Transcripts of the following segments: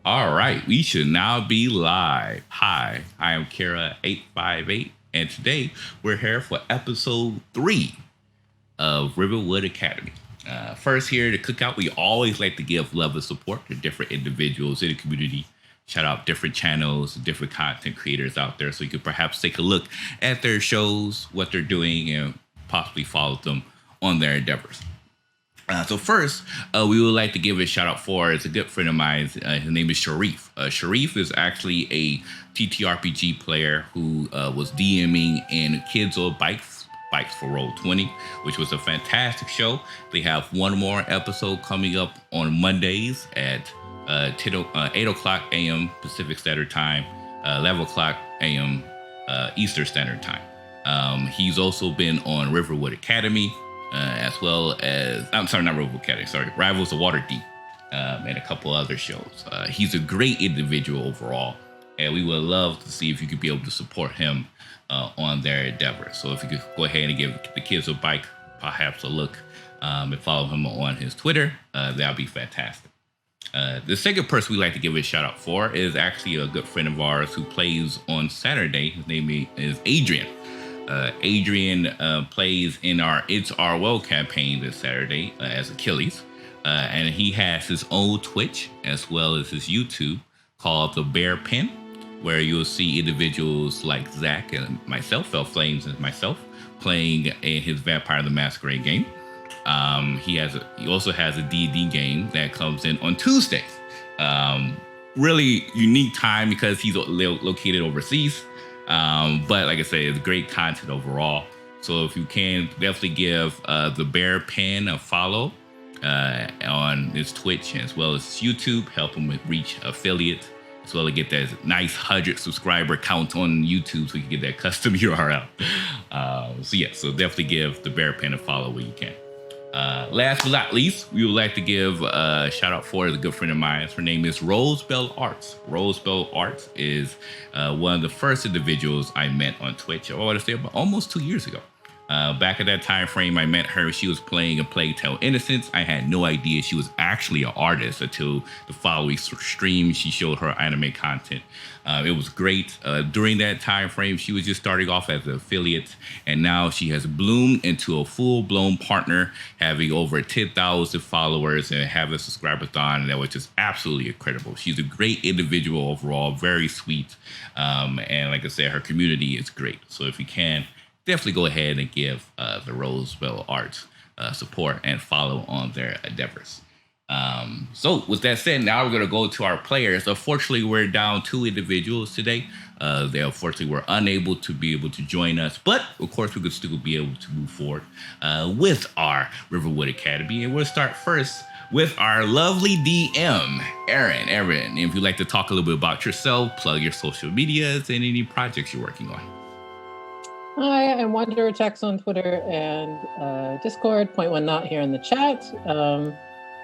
All right, we should now be live. Hi, I am Kara858, and today we're here for episode 3 of Rivenwood Academy. First, here to Cookout, we always like to give love and support to different individuals in the community. Shout out different channels, different content creators out there, so you could perhaps take a look at their shows, what they're doing, and possibly follow them on their endeavors. So first, we would like to give a shout out for it's a good friend of mine. His name is Sharif. Sharif is actually a TTRPG player who was DMing in Kids on Bikes for Roll20, which was a fantastic show. They have one more episode coming up on Mondays at 8 o'clock a.m. Pacific Standard Time, 11 o'clock a.m. Eastern Standard Time. He's also been on Rivenwood Academy. As well as, I'm sorry, not Rivenwood Academy, sorry, Rivals of Waterdeep, and a couple other shows. He's a great individual overall, and we would love to see if you could be able to support him on their endeavors. So if you could go ahead and give the Kids a Bike perhaps a look and follow him on his Twitter, that would be fantastic. The second person we like to give a shout out for is actually a good friend of ours who plays on Saturday. His name is Adrian. Adrian plays in our It's Our World campaign this Saturday as Achilles. And he has his own Twitch as well as his YouTube called The Bear Pen, where you'll see individuals like Zach and myself, Fell Flames and myself, playing in his Vampire the Masquerade game. He also has a D&D game that comes in on Tuesdays. Really unique time because he's located overseas. But like I said, it's great content overall. So if you can, definitely give the Bear Pen a follow on his Twitch as well as his YouTube. Help him reach affiliates as well as get that nice 100 subscriber count on YouTube so you can get that custom URL. So definitely give the Bear Pen a follow when you can. Last but not least, we would like to give a shout out for a good friend of mine. Her name is Rosebell Arts. Rosebell Arts is one of the first individuals I met on Twitch. I want to say about almost 2 years ago. Back at that time frame, I met her. She was playing a Plague Tale Innocence. I had no idea she was actually an artist until the following stream. She showed her anime content. It was great. During that time frame, she was just starting off as an affiliate, and now she has bloomed into a full-blown partner, having over 10,000 followers and having a subscriber-thon that was just absolutely incredible. She's a great individual overall, very sweet, and like I said, her community is great. So if you can, definitely go ahead and give the Rosebell Arts support and follow on their endeavors. So with that said, now we're going to go to our players. Unfortunately, we're down 2 individuals today. They unfortunately were unable to join us, but of course we could still be able to move forward with our Rivenwood Academy. And we'll start first with our lovely DM, Erin. Erin, if you'd like to talk a little bit about yourself, plug your social medias and any projects you're working on. Hi, I'm Wanderer Checks on Twitter and Discord. Point one not here in the chat.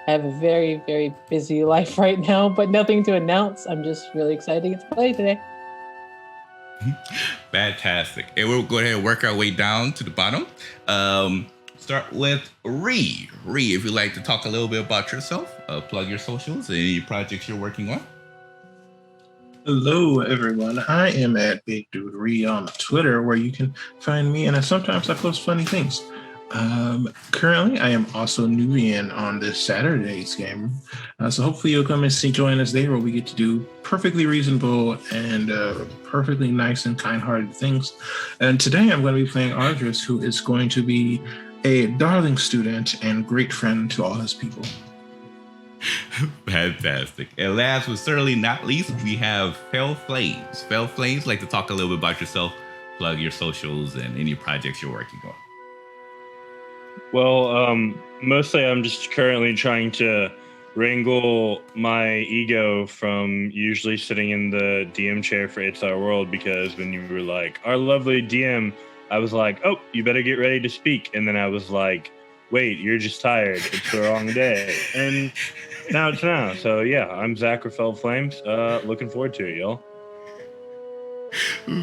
I have a very, very busy life right now, but nothing to announce. I'm just really excited to get to play today. Fantastic. And we'll go ahead and work our way down to the bottom. Start with Ree. Ree, if you'd like to talk a little bit about yourself, plug your socials and any projects you're working on. Hello, everyone. I am at Big Dude Ree on Twitter, where you can find me, and sometimes I post funny things. Currently, I am also Nubian on this Saturday's game, so hopefully you'll come and join us there, where we get to do perfectly reasonable and perfectly nice and kind-hearted things. And today I'm going to be playing Ardris, who is going to be a darling student and great friend to all his people. Fantastic. And last but certainly not least, we have Fell Flames. Fell Flames, like to talk a little bit about yourself, plug your socials and any projects you're working on. Well, mostly I'm just currently trying to wrangle my ego from usually sitting in the DM chair for It's Our World, because when you were like, our lovely DM, I was like, oh, you better get ready to speak. And then I was like, wait, you're just tired. It's the wrong day. And now it's now. So yeah, I'm Zach or Fell Flames. Looking forward to it, y'all.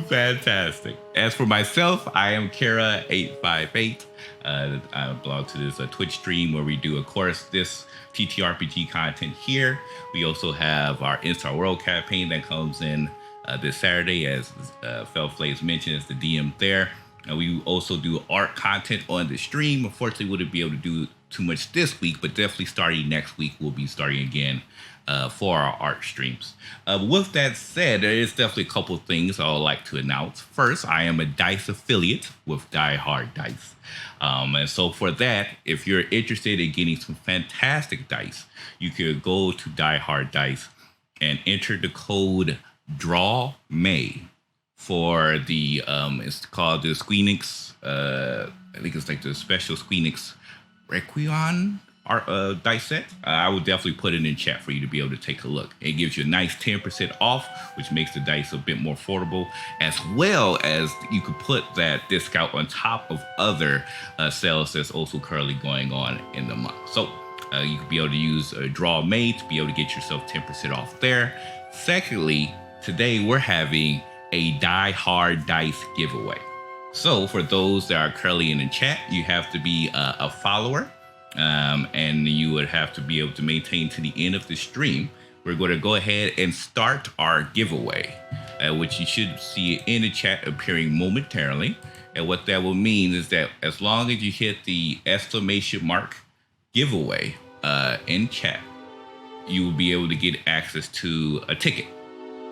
Fantastic. As for myself, I am Kara858. I belong to this Twitch stream where we do, of course, this TTRPG content here. We also have our In-Star World campaign that comes in this Saturday, as Fel Flames mentioned, as the DM there. And we also do art content on the stream. Unfortunately, wouldn't be able to do too much this week, but definitely starting next week, we'll be starting again for our art streams. With that said, there is definitely a couple of things I would like to announce. First, I am a DICE affiliate with Die Hard Dice. And so for that, if you're interested in getting some fantastic dice, you could go to Die Hard Dice and enter the code DRAWMAY for the, it's called the Squeenix, I think it's like the special Squeenix Requiem art dice set. I would definitely put it in chat for you to be able to take a look. It gives you a nice 10% off, which makes the dice a bit more affordable, as well as you could put that discount on top of other sales that's also currently going on in the month. So you could be able to use a Draw May to be able to get yourself 10% off there. Secondly, today we're having a Die Hard Dice giveaway. So for those that are currently in the chat, you have to be a follower. And you would have to be able to maintain to the end of the stream. We're going to go ahead and start our giveaway, which you should see in the chat appearing momentarily. And what that will mean is that as long as you hit the exclamation mark giveaway in chat, you will be able to get access to a ticket.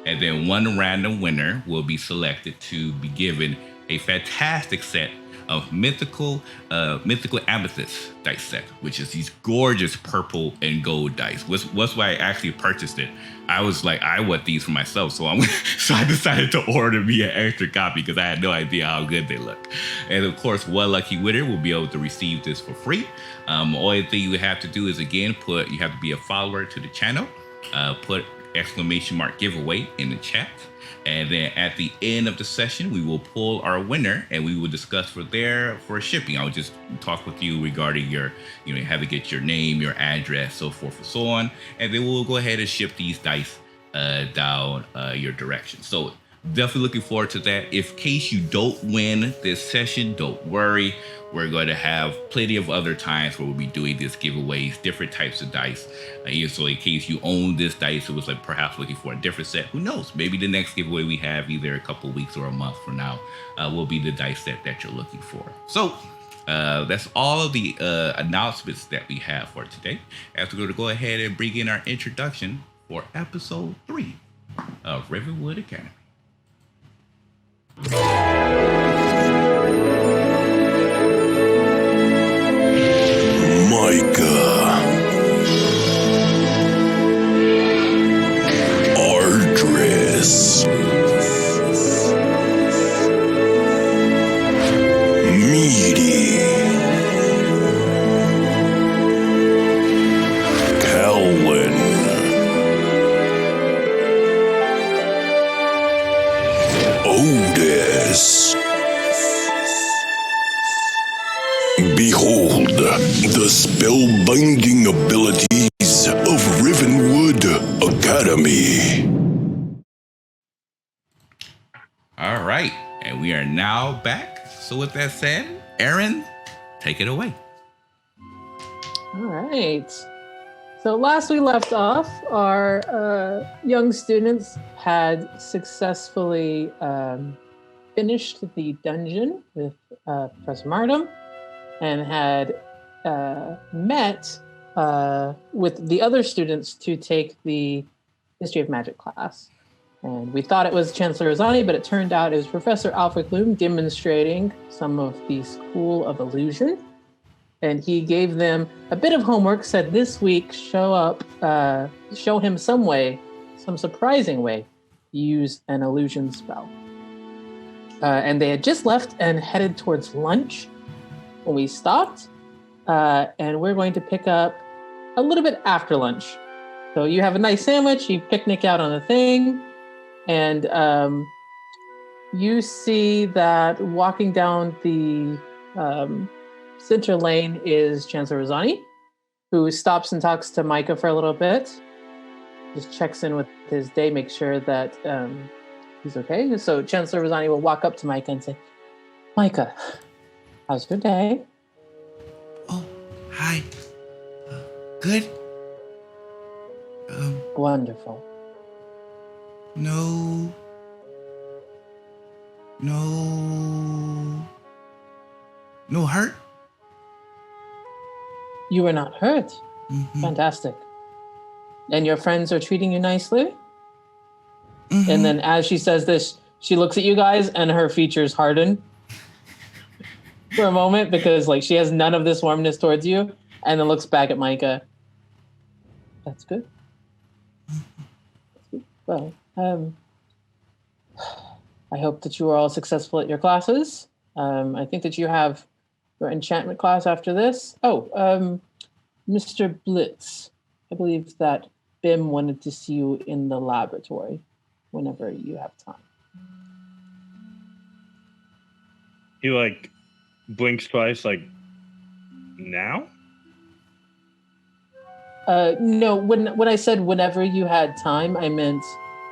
And then one random winner will be selected to be given a fantastic set of mythical amethyst dice set, which is these gorgeous purple and gold dice. What's why I actually purchased it. I was like, I want these for myself, so I decided to order me an extra copy because I had no idea how good they look. And of course, one lucky winner will be able to receive this for free. Only thing you have to do is, again, you have to be a follower to the channel. Put exclamation mark giveaway in the chat. And then at the end of the session, we will pull our winner and we will discuss for shipping. I'll just talk with you regarding your, have to get your name, your address, so forth and so on. And then we'll go ahead and ship these dice down your direction. So definitely looking forward to that. If in case you don't win this session, don't worry. We're going to have plenty of other times where we'll be doing these giveaways, different types of dice. So in case you own this dice, it was like perhaps looking for a different set. Who knows? Maybe the next giveaway we have, either a couple weeks or a month from now, will be the dice set that you're looking for. So that's all of the announcements that we have for today. As we're going to go ahead and bring in our introduction for episode 3 of Rivenwood Academy. Micah, Ardris, Meaty, Calvin, Otis. Behold the spellbinding abilities of Rivenwood Academy. All right, and we are now back. So with that said, Aaron, take it away. All right. So last we left off, our young students had successfully finished the dungeon with Professor Martum, and had met with the other students to take the History of Magic class. And we thought it was Chancellor Rosani, but it turned out it was Professor Alfred Bloom demonstrating some of the School of Illusion. And he gave them a bit of homework, said this week, show him some surprising way to use an illusion spell. And they had just left and headed towards lunch when we stopped, and we're going to pick up a little bit after lunch. So you have a nice sandwich, you picnic out on the thing, and you see that walking down the center lane is Chancellor Rosani, who stops and talks to Micah for a little bit, just checks in with his day, makes sure that he's okay. So Chancellor Rosani will walk up to Micah and say, Micah, how's your day? Oh, hi. Good. Wonderful. No. No hurt? You were not hurt. Mm-hmm. Fantastic. And your friends are treating you nicely? Mm-hmm. And then as she says this, she looks at you guys and her features harden for a moment because like she has none of this warmness towards you and then looks back at Micah. That's good. Well, I hope that you are all successful at your classes. I think that you have your enchantment class after this. Oh, Mr. Blitz, I believe that Bim wanted to see you in the laboratory whenever you have time. He like blinks twice, like now? No, when I said whenever you had time, I meant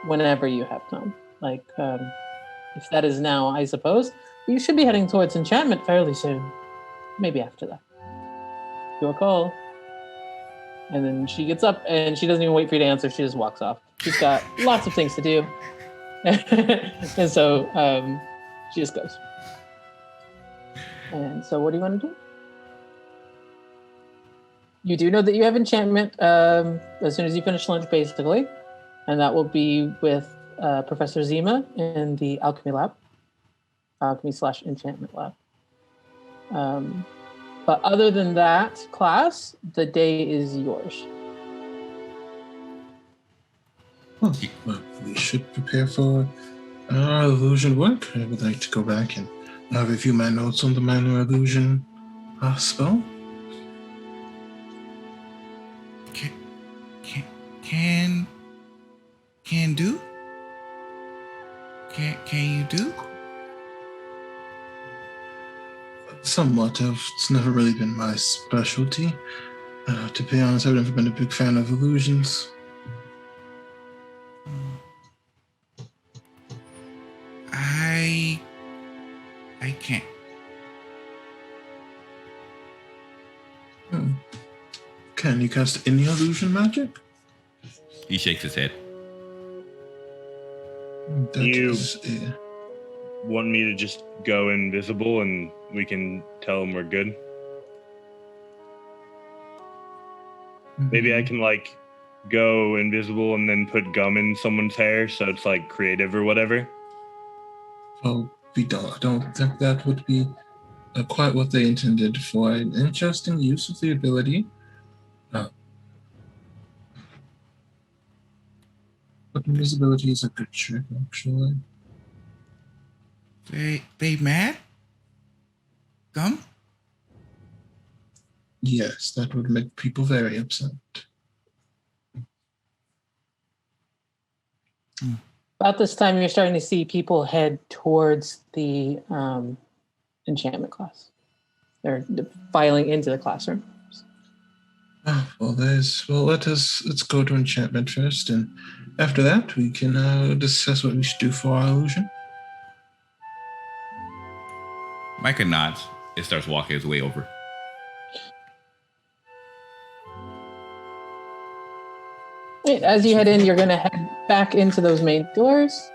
whenever you have time. Like, if that is now, I suppose. You should be heading towards enchantment fairly soon. Maybe after that. Your call. And then she gets up and she doesn't even wait for you to answer. She just walks off. She's got lots of things to do. And so she just goes. And so what do you want to do? You do know that you have enchantment as soon as you finish lunch, basically. And that will be with Professor Zima in the alchemy lab. Alchemy/enchantment lab. But other than that class, the day is yours. Well, we should prepare for our illusion work. I would like to go back and review my notes on the minor illusion spell. Can do? Can you do? Somewhat of. It's never really been my specialty. To be honest, I've never been a big fan of illusions. I can't. Can you cast any illusion magic? He shakes his head. Want me to just go invisible and we can tell them we're good? Mm-hmm. Maybe I can like go invisible and then put gum in someone's hair so it's like creative or whatever. Well, I don't think that would be quite what they intended for. An interesting use of the ability. But invisibility is a good trick, actually. They mad? Gum? Yes, that would make people very upset. About this time, you're starting to see people head towards the enchantment class. They're filing into the classroom. Let's go to enchantment first, and after that, we can discuss what we should do for our illusion. Micah nods and starts walking his way over. Right, as you head in, you're going to head back into those main doors,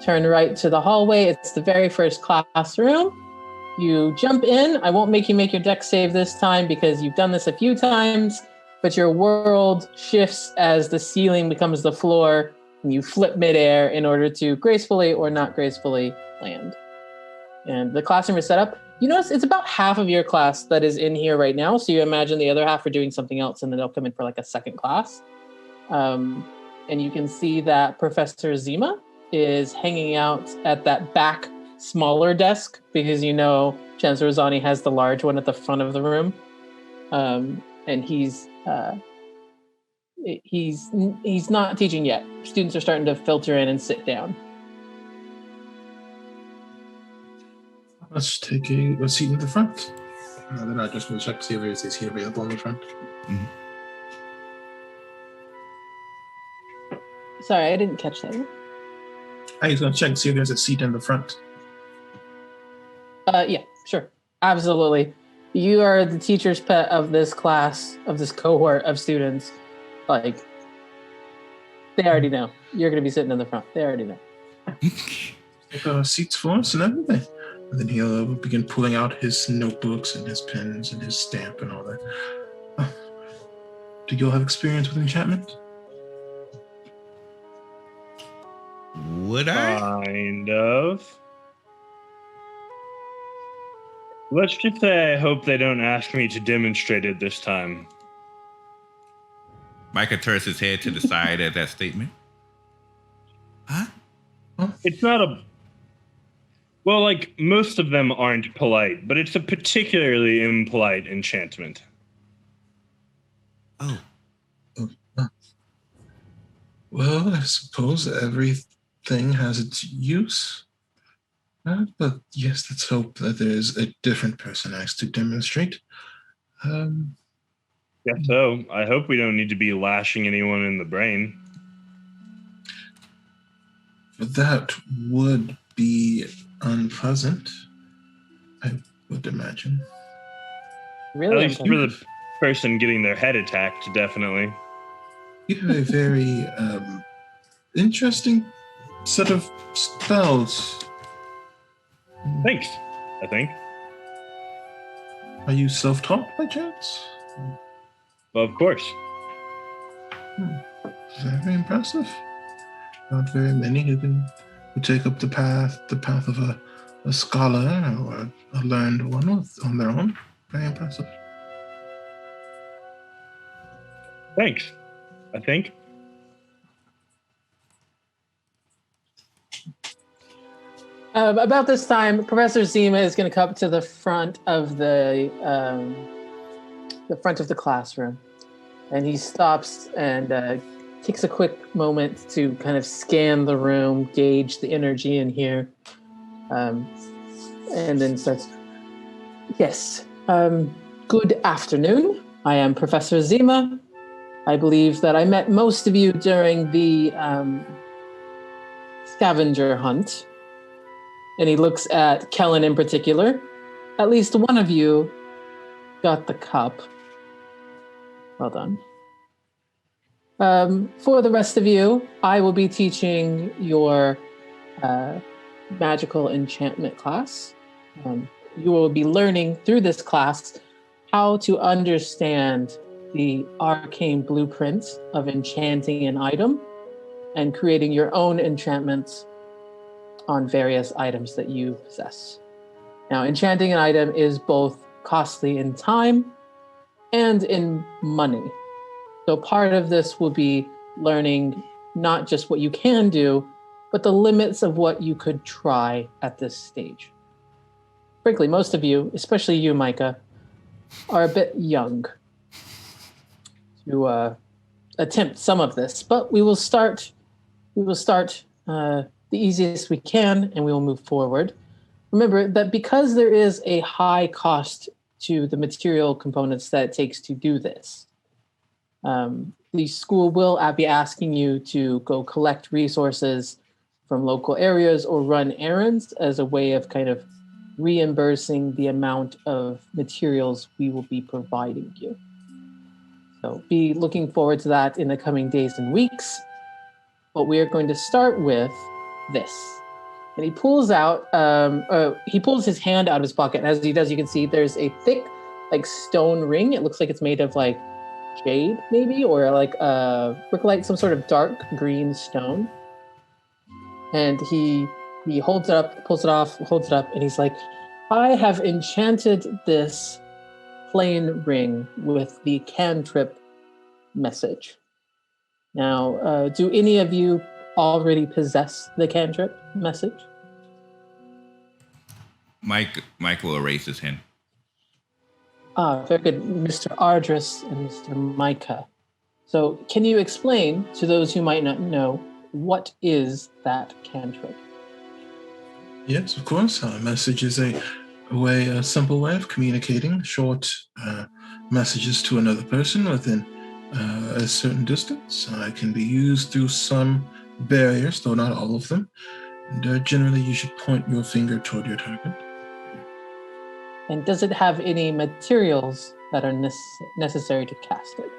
turn right to the hallway. It's the very first classroom. You jump in. I won't make you make your dex save this time because you've done this a few times, but your world shifts as the ceiling becomes the floor, and you flip midair in order to gracefully or not gracefully land. And the classroom is set up. You notice it's about half of your class that is in here right now, so you imagine the other half are doing something else, and then they'll come in for like a second class. And you can see that Professor Zima is hanging out at that back smaller desk because you know Chancellor Rosani has the large one at the front of the room. And he's not teaching yet. Students are starting to filter in and sit down. Let's take a seat in the front. Then I just want to check to see if there's a seat available in the front. Mm-hmm. Sorry, I didn't catch that. I was going to check and see if there's a seat in the front. Yeah, sure. Absolutely. You are the teacher's pet of this class, of this cohort of students. Like, they already know. You're going to be sitting in the front. They already know. Seats for us and everything. And then he'll begin pulling out his notebooks and his pens and his stamp and all that. Do you all have experience with enchantment? Would I? Kind of. Let's just say I hope they don't ask me to demonstrate it this time. Micah turns his head to the side at that statement. Huh? It's not a... Well, like, most of them aren't polite, but it's a particularly impolite enchantment. Oh. Well, I suppose everything has its use. But yes, let's hope that there's a different person asked to demonstrate. Yeah, so I hope we don't need to be lashing anyone in the brain. That would be unpleasant, I would imagine. Really? At least for the person getting their head attacked, definitely. You have a very interesting set of spells. Thanks, I think. Are you self-taught by chance? Well, of course. Very impressive. Not very many who take up the path of a scholar or a learned one on their own. Very impressive. Thanks, I think. About this time, Professor Zima is going to come to the front of the classroom, and he stops and takes a quick moment to kind of scan the room, gauge the energy in here, and then starts. Yes. Good afternoon. I am Professor Zima. I believe that I met most of you during the scavenger hunt. And he looks at Kellen in particular. At least one of you got the cup. Well done. For the rest of you, I will be teaching your magical enchantment class. You will be learning through this class how to understand the arcane blueprints of enchanting an item and creating your own enchantments on various items that you possess. Now, enchanting an item is both costly in time and in money. So part of this will be learning not just what you can do, but the limits of what you could try at this stage. Frankly, most of you, especially you, Micah, are a bit young to attempt some of this, but we will start the easiest we can, and we will move forward. Remember that because there is a high cost to the material components that it takes to do this, the school will be asking you to go collect resources from local areas or run errands as a way of kind of reimbursing the amount of materials we will be providing you. So be looking forward to that in the coming days and weeks. But we are going to start with this. And he pulls out, he pulls his hand out of his pocket. And as he does, you can see there's a thick, like, stone ring. It looks like it's made of, like, jade, maybe, or like some sort of dark green stone. And he holds it up, pulls it off, holds it up, and he's like, I have enchanted this plain ring with the cantrip message. Now, do any of you already possess the cantrip message? Mike will raise his hand. Very good, Mr. Ardris and Mr. Micah. So can you explain to those who might not know, what is that cantrip? Yes, of course. A message is a simple way of communicating short messages to another person within a certain distance. It can be used through some barriers, though not all of them. And generally, you should point your finger toward your target. And does it have any materials that are necessary to cast it?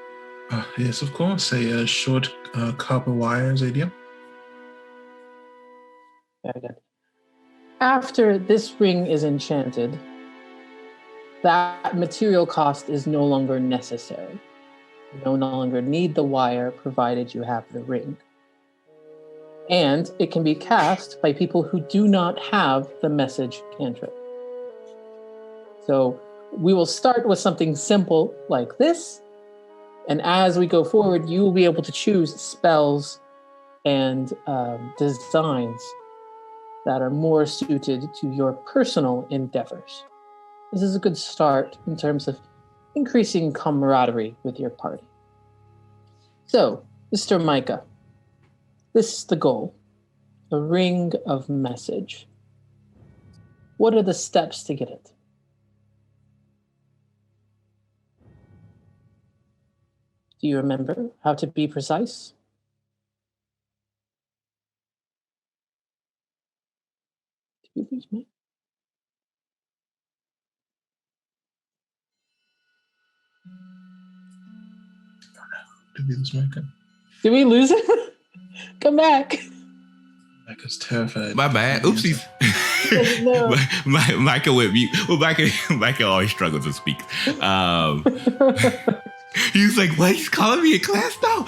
Yes, of course. A short copper wire, Zadium. Very good. After this ring is enchanted, that material cost is no longer necessary. You no longer need the wire, provided you have the ring. And it can be cast by people who do not have the message cantrip. So we will start with something simple like this. And as we go forward, you will be able to choose spells and designs that are more suited to your personal endeavors. This is a good start in terms of increasing camaraderie with your party. So, Mr. Micah, this is the goal, a ring of message. What are the steps to get it? Do you remember how to be precise? Did you lose me? Did we lose Micah? Did we lose him? Come back. Micah's terrified. My bad. Oopsies. No. Micah went mute. Well, Micah always struggles to speak. He was like, "What? He's calling me in class now?"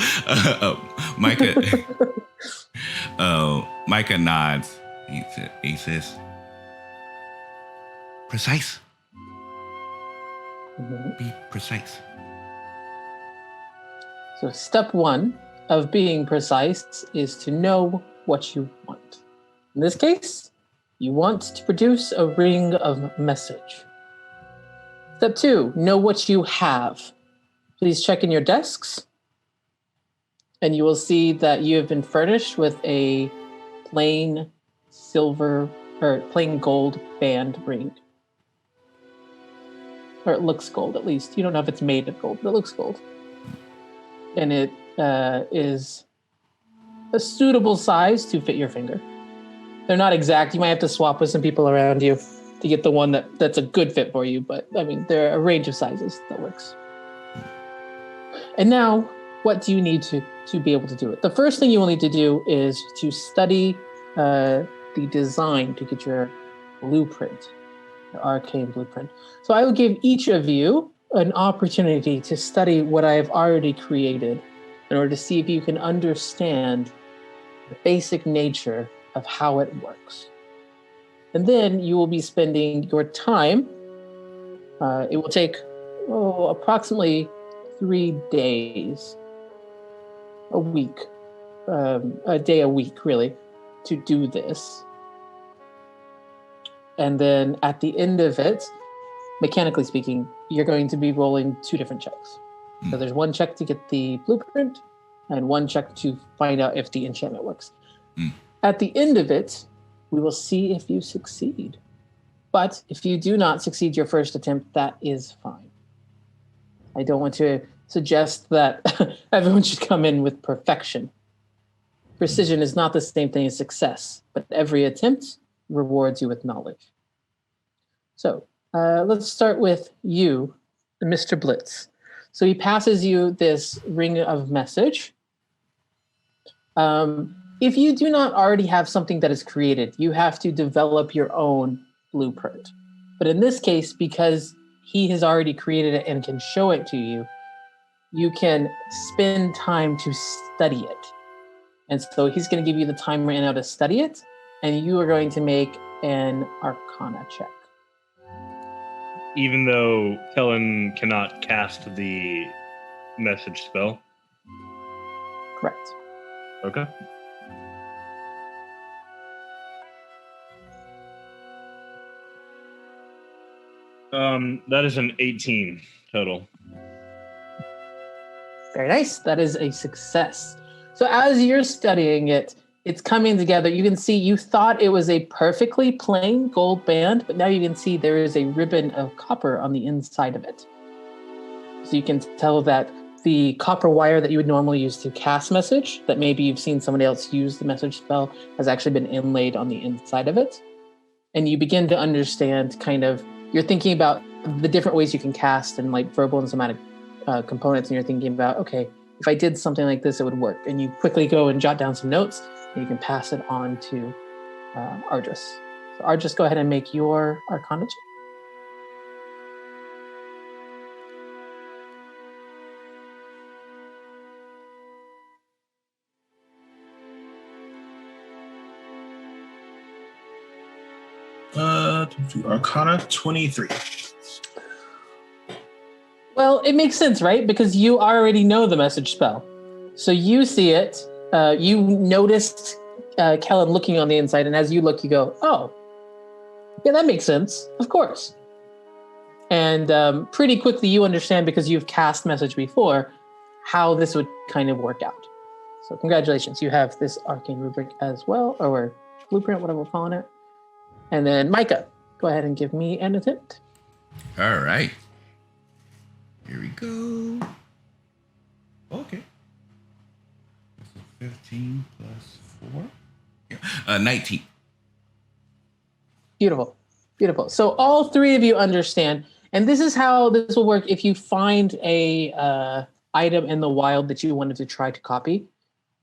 Micah nods. He says, "Precise. Be precise." So step one of being precise is to know what you want. In this case, you want to produce a ring of message. Step two, know what you have. Please check in your desks, and you will see that you have been furnished with a plain silver or plain gold band ring. Or it looks gold, at least. You don't know if it's made of gold, but it looks gold. And it is a suitable size to fit your finger. They're not exact. You might have to swap with some people around you to get the one that's a good fit for you. But, I mean, there are a range of sizes that works. And now, what do you need to be able to do it? The first thing you will need to do is to study the design to get your blueprint, your arcane blueprint. So I will give each of you an opportunity to study what I have already created in order to see if you can understand the basic nature of how it works. And then you will be spending your time. It will take approximately 3 days, a week, a day a week, really, to do this. And then at the end of it, mechanically speaking, you're going to be rolling 2 different checks. So there's one check to get the blueprint and one check to find out if the enchantment works. At the end of it, we will see if you succeed. But if you do not succeed your first attempt, that is fine. I don't want to suggest that everyone should come in with perfection. Precision is not the same thing as success, but every attempt rewards you with knowledge. So let's start with you, Mr. Blitz. So he passes you this ring of message. If you do not already have something that is created, you have to develop your own blueprint. But in this case, because he has already created it and can show it to you, you can spend time to study it. And so he's going to give you the time right now to study it, and you are going to make an Arcana check. Even though Kellen cannot cast the message spell? Correct. Okay. That is an 18 total. Very nice. That is a success. So as you're studying it, it's coming together. You can see you thought it was a perfectly plain gold band, but now you can see there is a ribbon of copper on the inside of it. So you can tell that the copper wire that you would normally use to cast message, that maybe you've seen somebody else use the message spell, has actually been inlaid on the inside of it. And you begin to understand you're thinking about the different ways you can cast and like verbal and somatic components. And you're thinking about, okay, if I did something like this, it would work. And you quickly go and jot down some notes and you can pass it on to Ardris. So Ardris, go ahead and make your Arcana check. Arcana 23. Well, it makes sense, right? Because you already know the message spell. So you see it. You noticed Kellen looking on the inside, and as you look, you go, oh, yeah, that makes sense. Of course. And pretty quickly you understand, because you've cast message before, how this would kind of work out. So congratulations. You have this arcane rubric as well, or blueprint, whatever we're calling it. And then Micah, go ahead and give me an attempt. All right. Here we go. Okay. So 15 plus 4. Yeah. 19. Beautiful. Beautiful. So all three of you understand, and this is how this will work if you find a item in the wild that you wanted to try to copy.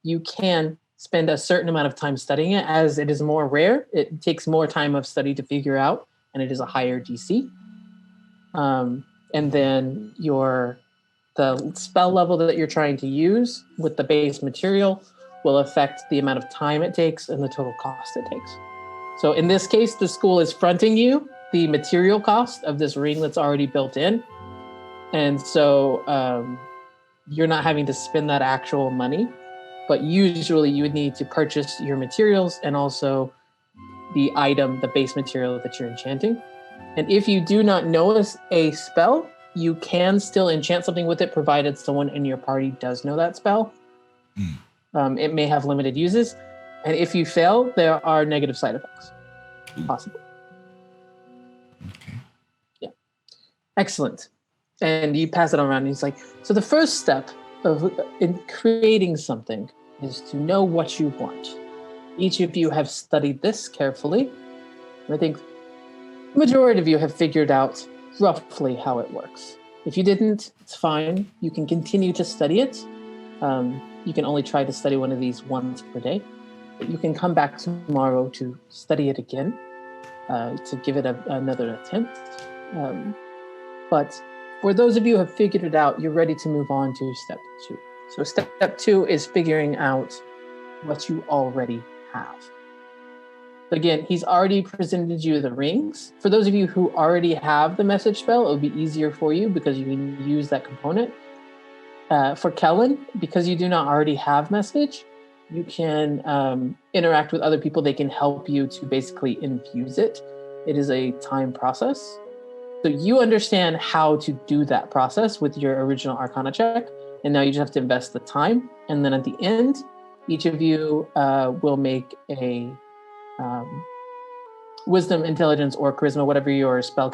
You can spend a certain amount of time studying it. As it is more rare, it takes more time of study to figure out, and it is a higher DC. And then the spell level that you're trying to use with the base material will affect the amount of time it takes and the total cost it takes. So in this case, the school is fronting you the material cost of this ring that's already built in. And so you're not having to spend that actual money, but usually you would need to purchase your materials and also the item, the base material that you're enchanting. And if you do not know a spell, you can still enchant something with it, provided someone in your party does know that spell. It may have limited uses. And if you fail, there are negative side effects. Possible. Okay. Yeah. Excellent. And you pass it around, and he's like, so the first step in creating something is to know what you want. Each of you have studied this carefully. And I think the majority of you have figured out roughly how it works. If you didn't, it's fine. You can continue to study it. You can only try to study one of these once per day. But you can come back tomorrow to study it again, to give it another attempt. But for those of you who have figured it out, you're ready to move on to step 2. So step 2 is figuring out what you already have. Again, he's already presented you the rings. For those of you who already have the message spell, it would be easier for you because you can use that component. For Kellen, because you do not already have message, you can interact with other people. They can help you to basically infuse it. It is a time process. So you understand how to do that process with your original Arcana check, and now you just have to invest the time. And then at the end, each of you will make a Wisdom, Intelligence, or Charisma, whatever your spell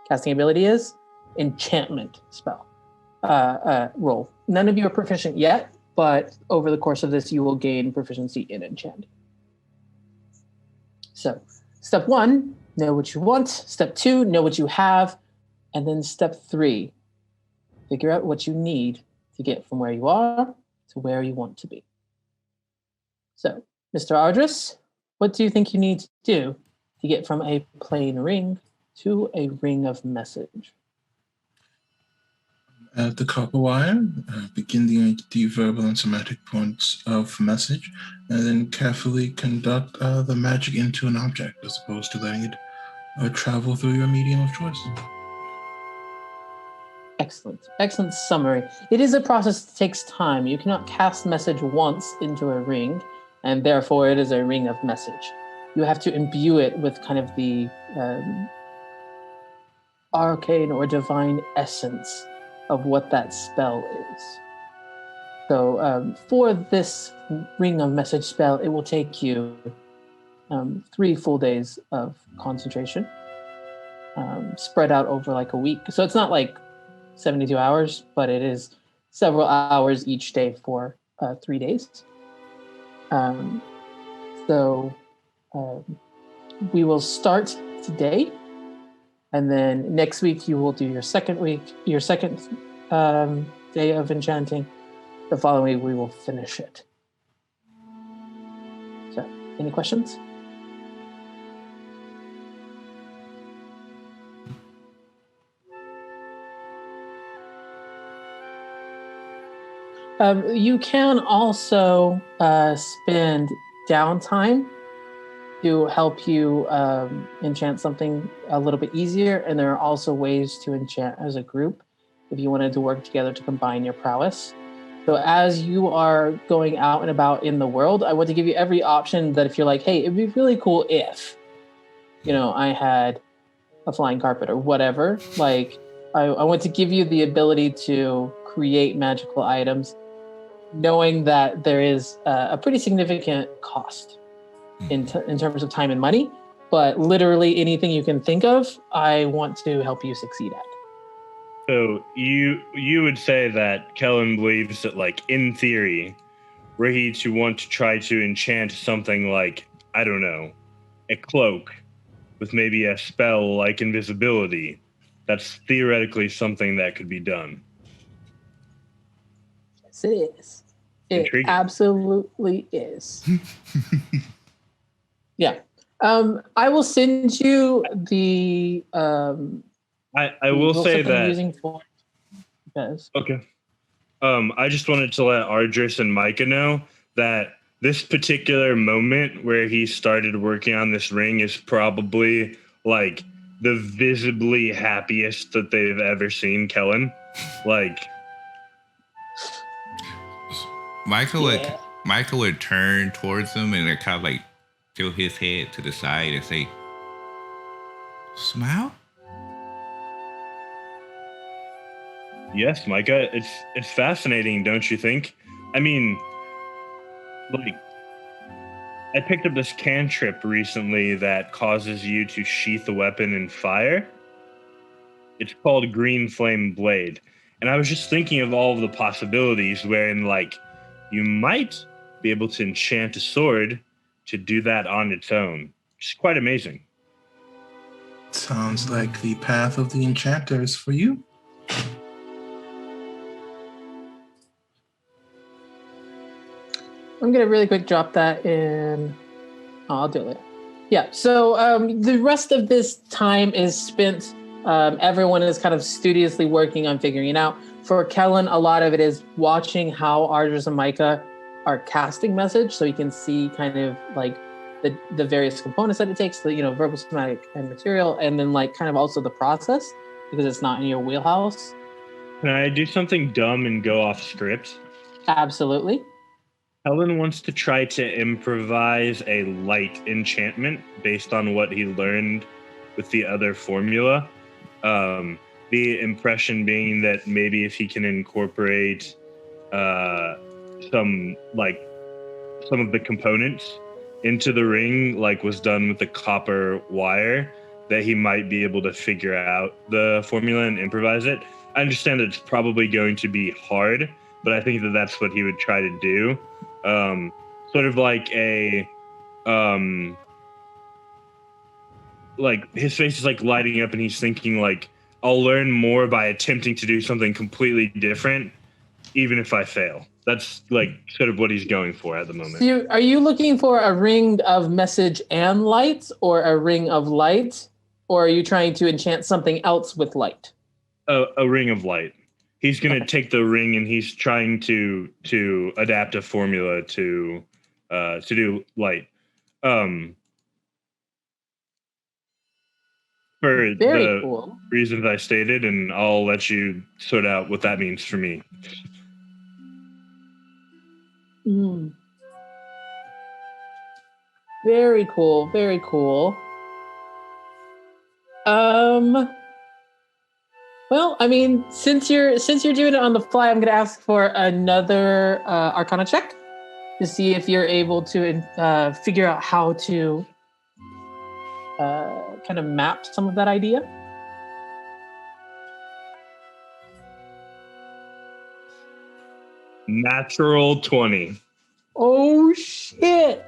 casting ability is, enchantment spell roll. None of you are proficient yet, but over the course of this, you will gain proficiency in enchanting. So, step 1, know what you want. Step 2, know what you have. And then step 3, figure out what you need to get from where you are to where you want to be. So, Mr. Ardris, what do you think you need to do to get from a plain ring to a ring of message? At the copper wire, begin the verbal and somatic points of message, and then carefully conduct the magic into an object, as opposed to letting it travel through your medium of choice. Excellent summary. It is a process that takes time. You cannot cast message once into a ring, and therefore it is a ring of message. You have to imbue it with kind of the arcane or divine essence of what that spell is. So for this ring of message spell, it will take you 3 full days of concentration, spread out over like a week. So it's not like 72 hours, but it is several hours each day for 3 days. So we will start today, and then next week you will do your second day of enchanting. The following week we will finish it. So, any questions? You can also spend downtime to help you enchant something a little bit easier, and there are also ways to enchant as a group if you wanted to work together to combine your prowess. So as you are going out and about in the world, I want to give you every option that if you're like, hey, it'd be really cool if, I had a flying carpet or whatever. Like, I want to give you the ability to create magical items, knowing that there is a pretty significant cost in terms of time and money, but literally anything you can think of, I want to help you succeed at. So you would say that Kellen believes that, like, in theory, were he to want to try to enchant something like, I don't know, a cloak with maybe a spell like invisibility, that's theoretically something that could be done. Yes, it is. It Intriguing. absolutely is. Yeah. I will send you the I will say that using for yes. Okay. I just wanted to let Ardris and Micah know that this particular moment where he started working on this ring is probably like the visibly happiest that they've ever seen Kellen. Like, Michael would turn towards him and kind of like tilt his head to the side and say, "Smile." yes, Micah, it's fascinating, don't you think? I mean, like, I picked up this cantrip recently that causes you to sheath a weapon in fire. It's called Green Flame Blade. And I was just thinking of all of the possibilities wherein, like, you might be able to enchant a sword to do that on its own. It's quite amazing. Sounds like the path of the enchanter is for you. I'm gonna really quick drop that in. I'll do it later. Yeah. So the rest of this time is spent. Everyone is kind of studiously working on figuring it out. For Kellen, a lot of it is watching how Ardris and Micah are casting message, so he can see kind of like the various components that it takes, verbal, somatic, and material, and then like kind of also the process, because it's not in your wheelhouse. Can I do something dumb and go off script? Absolutely. Helen wants to try to improvise a light enchantment based on what he learned with the other formula. The impression being that maybe if he can incorporate some of the components into the ring, like was done with the copper wire, that he might be able to figure out the formula and improvise it. I understand that it's probably going to be hard, but I think that that's what he would try to do. Sort of like like his face is like lighting up and he's thinking like, I'll learn more by attempting to do something completely different, even if I fail. That's like sort of what he's going for at the moment. So are you looking for a ring of message and light, or a ring of light, or are you trying to enchant something else with light? A ring of light. He's going to take the ring and he's trying to adapt a formula to do light. For Very the cool. reasons I stated, and I'll let you sort out what that means for me. Very cool. Very cool. Well, I mean, since you're doing it on the fly, I'm going to ask for another Arcana check to see if you're able to figure out how to kind of map some of that idea. Natural 20. Oh shit!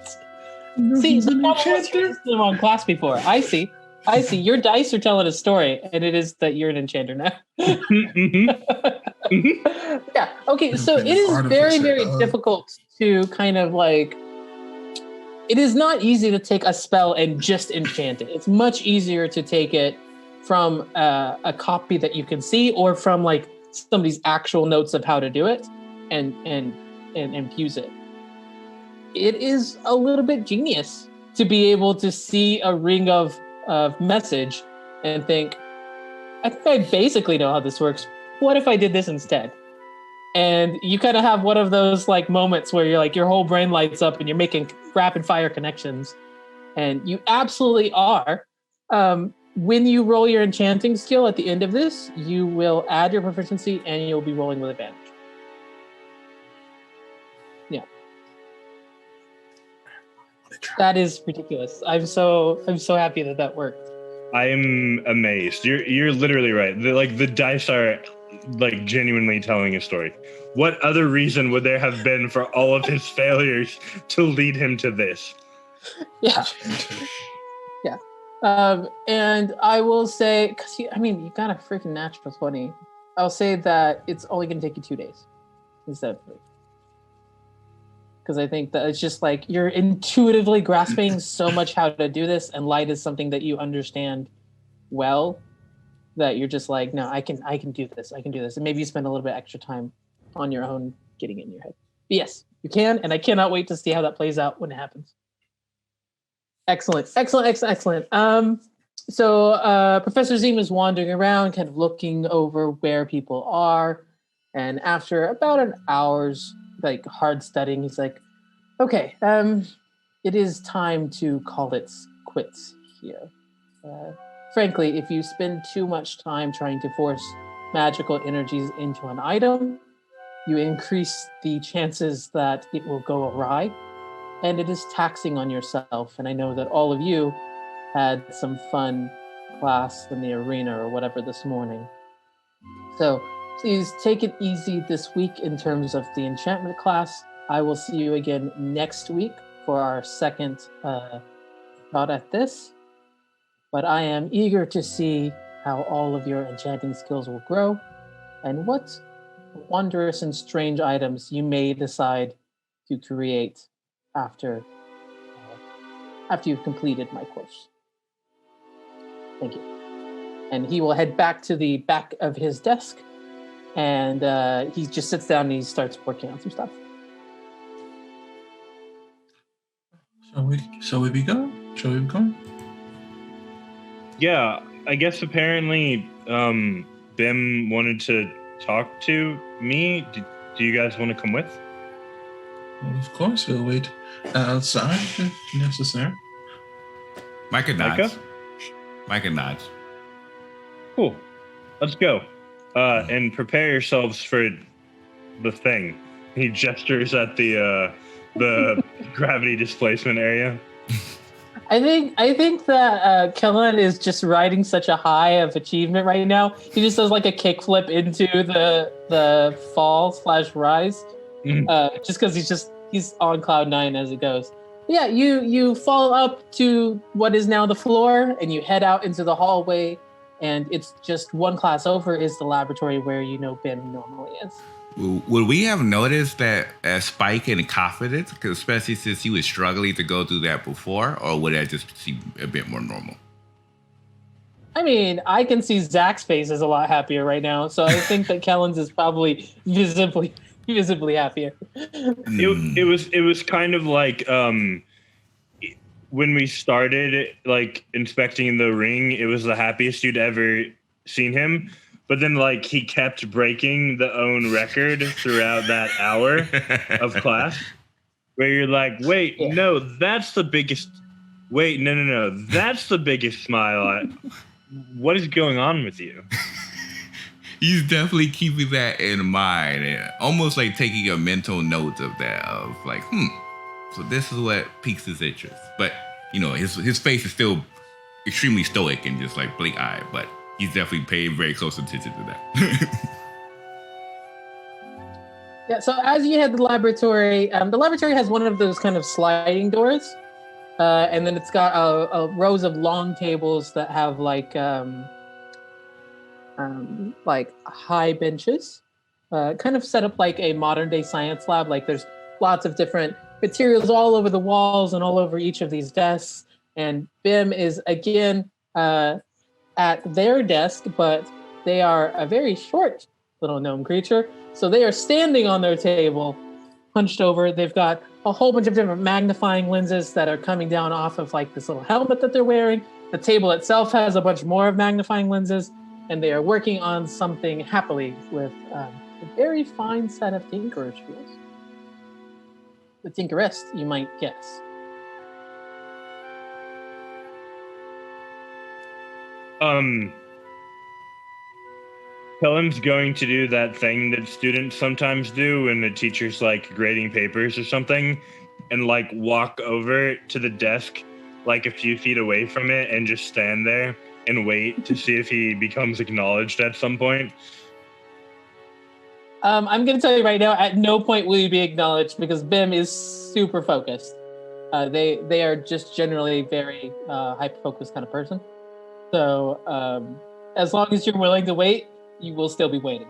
See, He's the an problem was enchanter. you did the wrong class before. I see. Your dice are telling a story, and it is that you're an enchanter now. Yeah. Okay. So Been it is very, artificer very of- difficult to kind of like. It is not easy to take a spell and just enchant it. It's much easier to take it from a copy that you can see, or from like somebody's actual notes of how to do it, and infuse it. It is a little bit genius to be able to see a ring of message and think, I think I basically know how this works. What if I did this instead? And you kind of have one of those like moments where you're like, your whole brain lights up and you're making rapid fire connections. And you absolutely are. When you roll your enchanting skill at the end of this, you will add your proficiency and you'll be rolling with advantage. Yeah. That is ridiculous. I'm so happy that worked. I am amazed. You're literally right. The dice are like genuinely telling a story. What other reason would there have been for all of his failures to lead him to this? Yeah. Yeah. And I will say, because you got a freaking natural 20. I'll say that it's only going to take you 2 days instead of 3. Because I think that it's just like you're intuitively grasping so much how to do this, and light is something that you understand well, that you're just like, no, I can do this. I can do this. And maybe you spend a little bit extra time on your own getting it in your head. But yes, you can, and I cannot wait to see how that plays out when it happens. Excellent. So Professor Zim is wandering around, kind of looking over where people are, and after about an hour's like hard studying, he's like, okay, it is time to call it quits here. Frankly, if you spend too much time trying to force magical energies into an item, you increase the chances that it will go awry, and it is taxing on yourself. And I know that all of you had some fun class in the arena or whatever this morning. So please take it easy this week in terms of the enchantment class. I will see you again next week for our second shot at this. But I am eager to see how all of your enchanting skills will grow, and what wondrous and strange items you may decide to create after you've completed my course. Thank you. And he will head back to the back of his desk, and he just sits down and he starts working on some stuff. Shall we be going? Yeah, I guess apparently Bim wanted to talk to me. Do you guys want to come with? Well, of course, we'll wait outside if necessary. Micah nods. Micah? Micah nods. Cool. Let's go. And prepare yourselves for the thing. He gestures at the gravity displacement area. I think that Kellen is just riding such a high of achievement right now. He just does like a kickflip into the fall/rise, just because he's on cloud 9 as it goes. Yeah, you fall up to what is now the floor, and you head out into the hallway, and it's just one class over is the laboratory where Ben normally is. Would we have noticed that a spike in confidence, especially since he was struggling to go through that before, or would that just seem a bit more normal? I mean, I can see Zach's face is a lot happier right now, so I think that Kellen's is probably visibly happier. It was kind of like when we started like inspecting the ring, it was the happiest you'd ever seen him. But then, like, he kept breaking the own record throughout that hour of class, where you're like, wait, no, that's the biggest. Wait, no, that's the biggest smile. What is going on with you? He's definitely keeping that in mind, and almost like taking a mental note of that, of like, so this is what piques his interest. But his face is still extremely stoic and just like blink eye, but he's definitely paying very close attention to that. Yeah, so as you head to the laboratory has one of those kind of sliding doors. And then it's got a rows of long tables that have like high benches, kind of set up like a modern day science lab. Like there's lots of different materials all over the walls and all over each of these desks. And Bim is again at their desk, but they are a very short little gnome creature. So they are standing on their table, hunched over. They've got a whole bunch of different magnifying lenses that are coming down off of like this little helmet that they're wearing. The table itself has a bunch more of magnifying lenses, and they are working on something happily with a very fine set of tinkerer's tools. The tinkerist, you might guess. Pelham's going to do that thing that students sometimes do when the teacher's like grading papers or something, and like walk over to the desk like a few feet away from it and just stand there and wait to see if he becomes acknowledged at some point. I'm going to tell you right now, at no point will you be acknowledged because Bim is super focused. They are just generally very hyper-focused kind of person. So as long as you're willing to wait, you will still be waiting.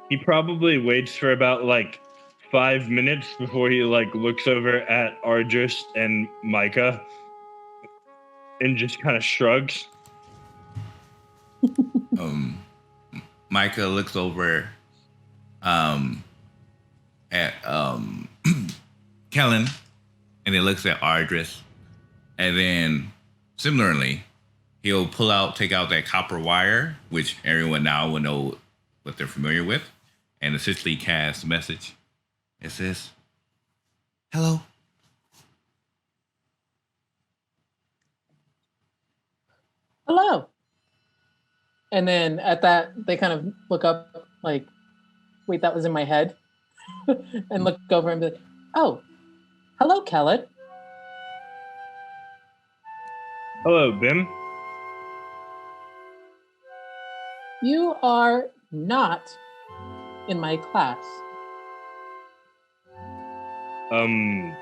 He probably waits for about like 5 minutes before he like looks over at Ardris and Micah and just kind of shrugs. Micah looks over at Kellen, and he looks at Ardris, and then similarly, he'll take out that copper wire, which everyone now will know what they're familiar with, and essentially cast a message. It says, "Hello." Hello. And then at that, they kind of look up like, wait, that was in my head. And look over and be like, oh, hello, Kellen. Hello, Bim. You are not in my class. I'm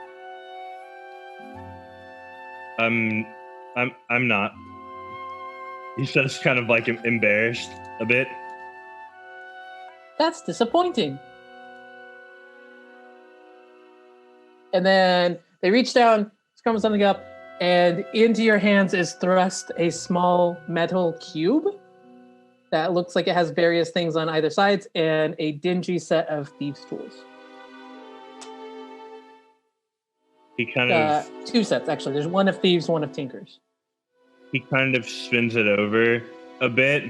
not. He says, kind of like embarrassed a bit. That's disappointing. And then they reach down, scrumble something up, and into your hands is thrust a small metal cube that looks like it has various things on either sides and a dingy set of thieves' tools. He kind of... Two sets, actually. There's one of thieves, one of tinkers. He kind of spins it over a bit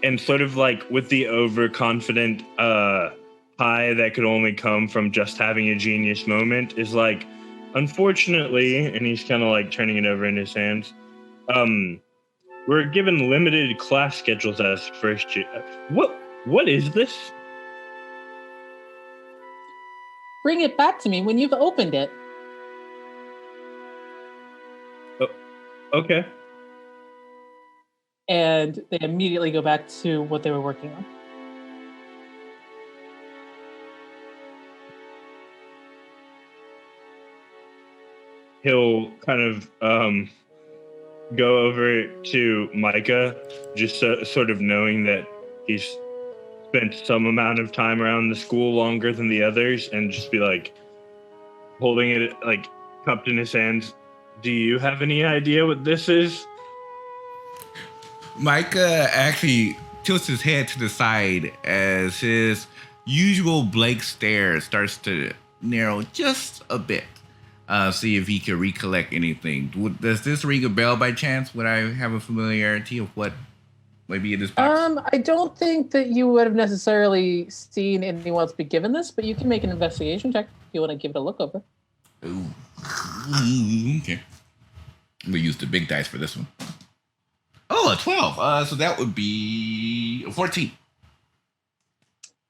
and sort of like with the overconfident high that could only come from just having a genius moment is like, unfortunately, and he's kind of like turning it over in his hands, we're given limited class schedules as first year. What is this? Bring it back to me when you've opened it. Oh, okay. And they immediately go back to what they were working on. He'll kind of go over to Micah, just sort of knowing that he's spent some amount of time around the school longer than the others, and just be like, holding it like cupped in his hands. Do you have any idea what this is? Micah actually tilts his head to the side as his usual blank stare starts to narrow just a bit. See if he can recollect anything. Does this ring a bell by chance? Would I have a familiarity of what might be in this box? I don't think that you would have necessarily seen anyone else be given this, but you can make an investigation check if you want to give it a look over. Ooh. Okay. I'm going to use the big dice for this one. Oh, a 12. So that would be a 14.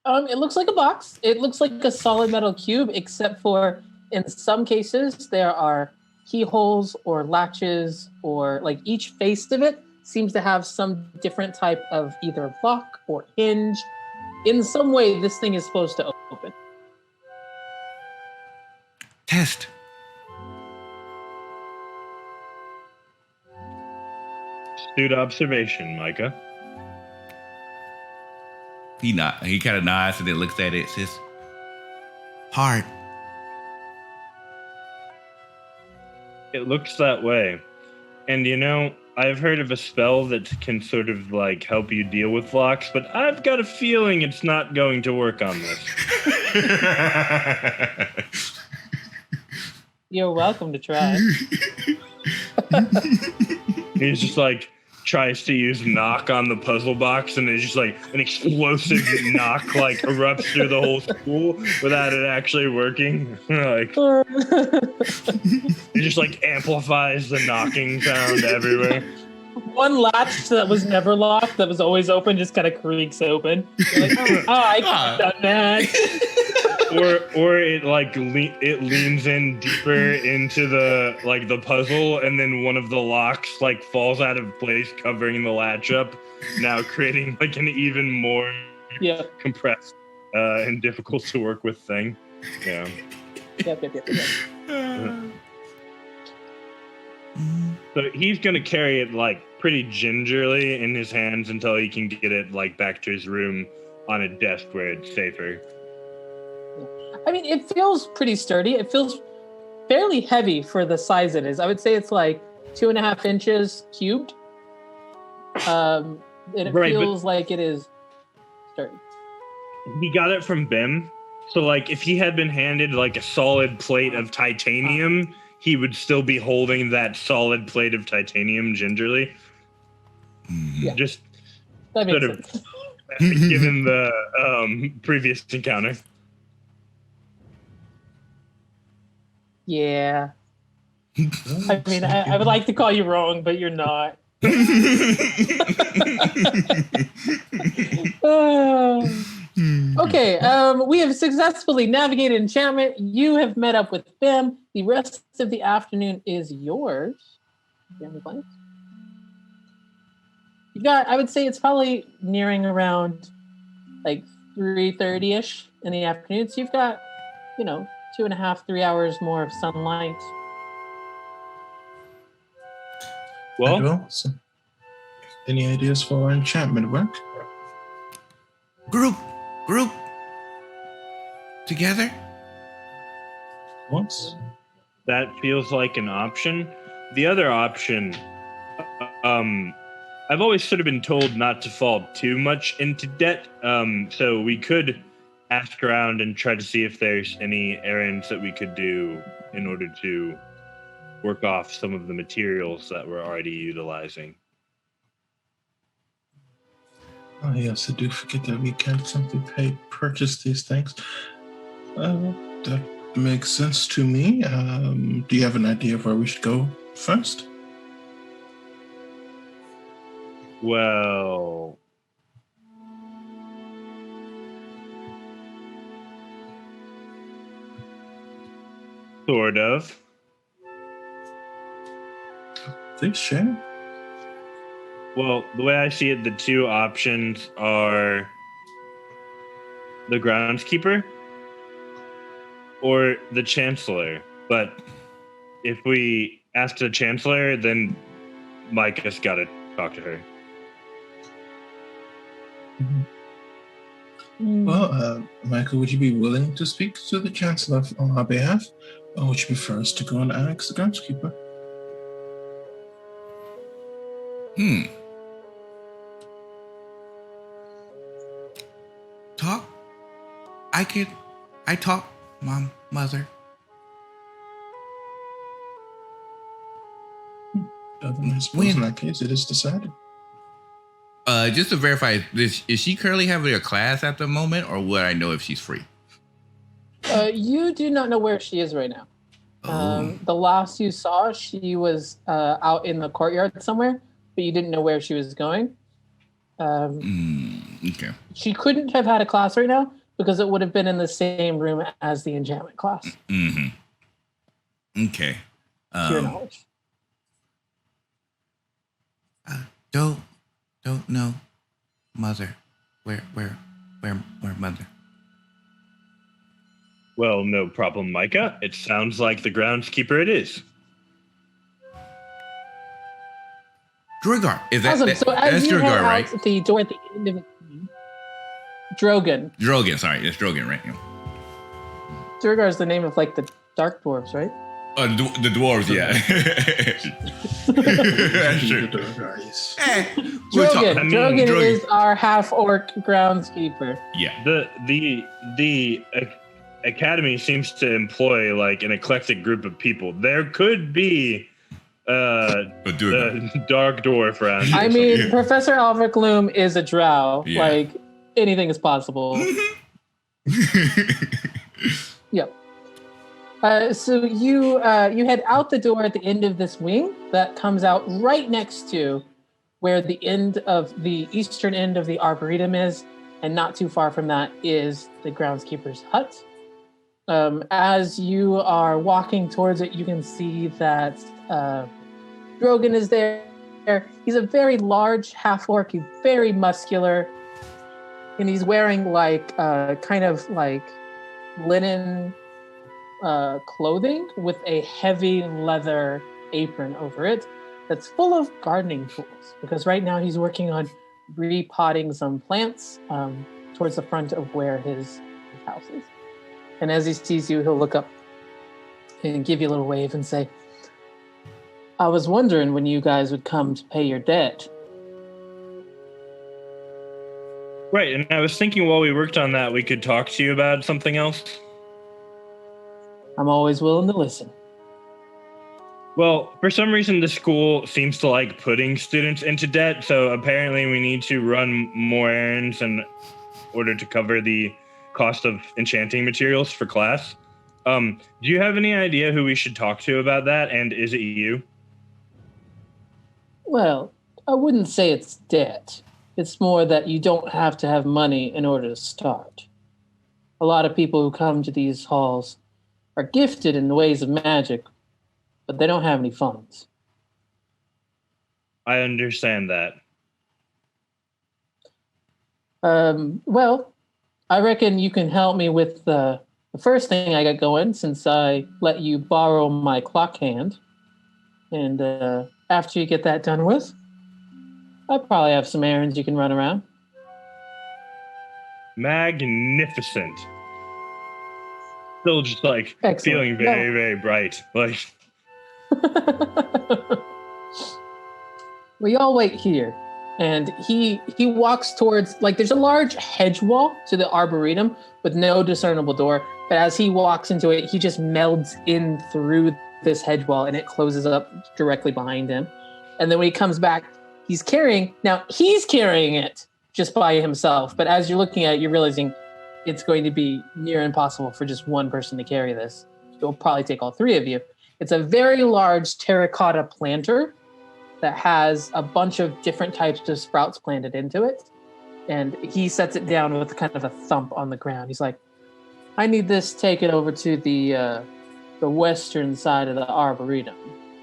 It looks like a box. It looks like a solid metal cube, except for in some cases there are keyholes or latches, or like each face of it seems to have some different type of either lock or hinge. In some way, this thing is supposed to open. test. Astute observation, Micah. He kind of nods and then looks at it. Says, "Hard." It looks that way. And you know, I've heard of a spell that can sort of like help you deal with locks, but I've got a feeling it's not going to work on this. You're welcome to try. He's just like tries to use knock on the puzzle box, and it's just like an explosive knock like erupts through the whole school without it actually working. Like it just like amplifies the knocking sound everywhere. One latch that was never locked, that was always open, just kind of creaks open. You're like, I could have done that. or it like it leans in deeper into the puzzle, and then one of the locks like falls out of place, covering the latch up, now creating like an even more compressed and difficult to work with thing. Yeah. Yep. So he's gonna carry it like pretty gingerly in his hands until he can get it like back to his room on a desk where it's safer. I mean, it feels pretty sturdy. It feels fairly heavy for the size it is. I would say it's like 2.5 inches cubed. And it feels like it is sturdy. He got it from Bim. So like if he had been handed like a solid plate of titanium, he would still be holding that solid plate of titanium gingerly. Yeah. Just that makes sort sense. of given the previous encounter. Yeah. I mean, I would like to call you wrong, but you're not. Okay, we have successfully navigated enchantment. You have met up with Bim. The rest of the afternoon is yours. Do you have any plans? You got, I would say it's probably nearing around like 3:30-ish in the afternoon. So you've got, 2.5, 3 hours more of sunlight. Well, so any ideas for enchantment work? Group together. Once. That feels like an option. The other option, I've always sort of been told not to fall too much into debt. So we could ask around and try to see if there's any errands that we could do in order to work off some of the materials that we're already utilizing. Oh yes, I do forget that we can't simply purchase these things. That makes sense to me. Do you have an idea of where we should go first? Well, sort of. Please share. Well, the way I see it, the two options are the groundskeeper or the chancellor. But if we ask the chancellor, then Micah's got to talk to her. Well, Michael, would you be willing to speak to the chancellor on our behalf? Or would you prefer us to go and ask the groundskeeper? Talk? I talk, Mom, Mother. I suppose in that case, it is decided. Just to verify, is she currently having a class at the moment, or would I know if she's free? You do not know where she is right now. The last you saw, she was out in the courtyard somewhere, but you didn't know where she was going. Okay. She couldn't have had a class right now because it would have been in the same room as the enchantment class. Mm-hmm. Okay. To your knowledge. Don't know, Mother. Where Mother? Well, no problem, Micah. It sounds like the groundskeeper it is. Drogar. Is that, Awesome. that So as that's you head Drogar, out right? the door at the end of it, Drogan. Drogan, sorry, that's Drogan, right? Yeah. Drogar is the name of like the dark dwarves, right? The dwarves, yeah. That's true. Guys. Drogan is our half-orc groundskeeper. Yeah. The academy seems to employ like an eclectic group of people. There could be a dark dwarf around here. I mean, Professor Alveric Loom is a drow. Yeah. Like, anything is possible. Yep. So you head out the door at the end of this wing that comes out right next to where the eastern end of the arboretum is, and not too far from that is the groundskeeper's hut. As you are walking towards it, you can see that Drogan is there. He's a very large half-orc. He's very muscular, and he's wearing like kind of like linen clothing with a heavy leather apron over it that's full of gardening tools, because right now he's working on repotting some plants towards the front of where his house is. And as he sees you, he'll look up and give you a little wave and say, I was wondering when you guys would come to pay your debt. Right, and I was thinking while we worked on that, we could talk to you about something else. I'm always willing to listen. Well, for some reason, the school seems to like putting students into debt, so apparently we need to run more errands in order to cover the cost of enchanting materials for class. Do you have any idea who we should talk to about that, and is it you? Well, I wouldn't say it's debt. It's more that you don't have to have money in order to start. A lot of people who come to these halls are gifted in the ways of magic, but they don't have any funds. I understand that. Well, I reckon you can help me with the first thing I got going, since I let you borrow my clock hand. And after you get that done with, I probably have some errands you can run around. Magnificent. Still just like Excellent. feeling very, very bright. Like, We all wait here. And he walks towards, like, there's a large hedge wall to the arboretum with no discernible door. But as he walks into it, he just melds in through this hedge wall and it closes up directly behind him. And then when he comes back, he's carrying it just by himself. But as you're looking at it, you're realizing it's going to be near impossible for just one person to carry this. It'll probably take all three of you. It's a very large terracotta planter that has a bunch of different types of sprouts planted into it. And he sets it down with kind of a thump on the ground. He's like, I need this taken over to the western side of the arboretum,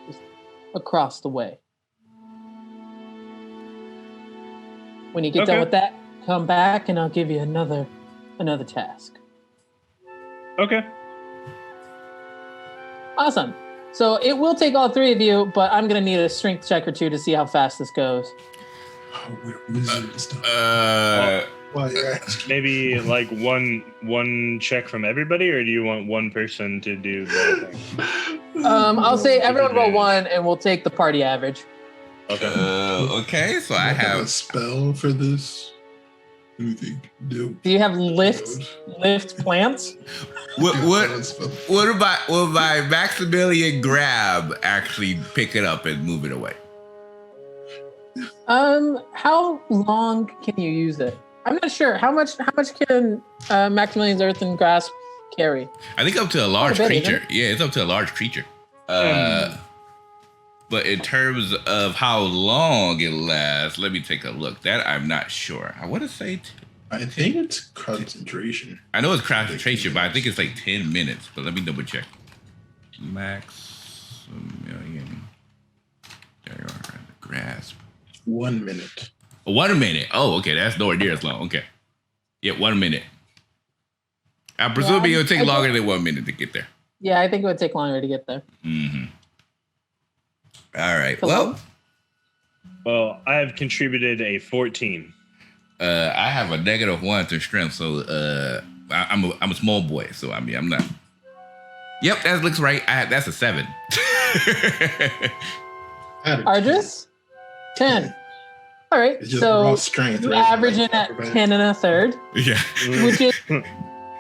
just across the way. When you get done with that, come back and I'll give you another task. okay. Awesome. So it will take all three of you, but I'm going to need a strength check or two to see how fast this goes. Oh, we're wizards. Why you ask? Maybe like one check from everybody, or do you want one person to do the thing? I'll say everyone roll one and we'll take the party average. Okay. Okay, so I have a spell for this. Let me think. Do you have lift plants? What about will my Maximilian grab actually pick it up and move it away? How long can you use it? I'm not sure. How much can Maximilian's Earthen Grasp carry? I think up to a large creature. Yeah, it's up to a large creature. But in terms of how long it lasts, let me take a look. That I'm not sure. I want to say... I think it's concentration. I know it's concentration, but I think it's like 10 minutes. But let me double check. Maximilian. There you are. Grasp. 1 minute. 1 minute. Oh, okay. That's nowhere near as long. Okay. Yeah, 1 minute. I presume Yeah, it'll take longer than 1 minute to get there. Yeah, I think it would take longer to get there. Mm-hmm. All right. Hello? Well, I have contributed a 14. I have a -1 to strength, so I'm a small boy, so I mean I'm not. Yep, that looks right. That's a 7. Ardris? 10. All right, It's just so raw strength, you right? averaging at 10 1/3, Yeah. which is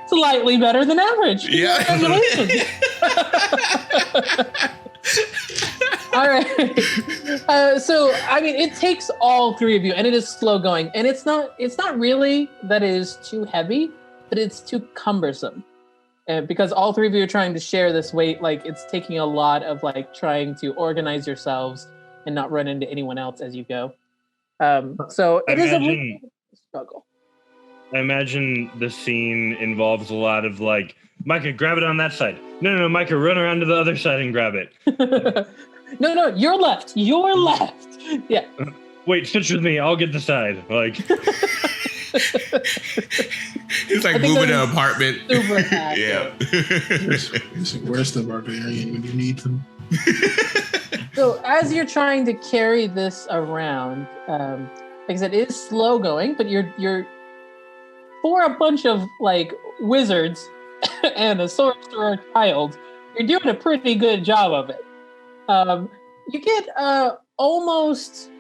slightly better than average. Yeah. Congratulations. All right. So I mean, it takes all three of you, and it is slow going. And it's not really that it is too heavy, but it's too cumbersome. Because all three of you are trying to share this weight, like it's taking a lot of like trying to organize yourselves and not run into anyone else as you go. So it is a real struggle. I imagine the scene involves a lot of like, Micah, grab it on that side. No, Micah, run around to the other side and grab it. No, your left. Yeah. Wait, switch with me. I'll get the side. Like, It's like moving an apartment. Super fast. Yeah. Where's the barbarian when you need them? So as you're trying to carry this around, like I said, it is slow going, but you're for a bunch of like wizards and a sorcerer child, you're doing a pretty good job of it. You get almost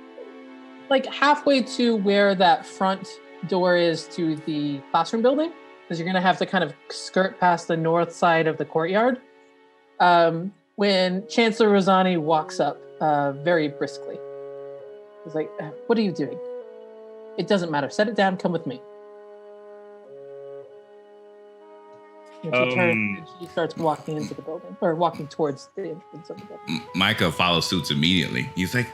like halfway to where that front door is to the classroom building, because you're going to have to kind of skirt past the north side of the courtyard. When Chancellor Rosani walks up very briskly. He's like, what are you doing? It doesn't matter. Set it down. Come with me. And she turns and she starts walking into the building, or walking towards the entrance of the building. Micah follows suit immediately. He's like,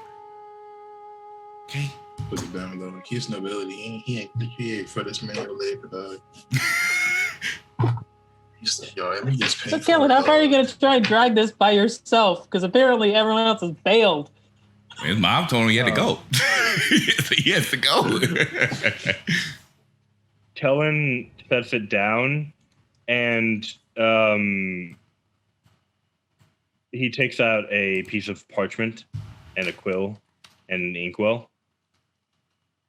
okay. Put it down though. He's nobility. He ain't for this manual labor, dog. He's like, yo, let me just pay. So, Kellen, how far are you going to try and drag this by yourself? Because apparently everyone else has bailed. His mom told him he had to go. He has to go. Kellen sets it down, and he takes out a piece of parchment and a quill and an inkwell.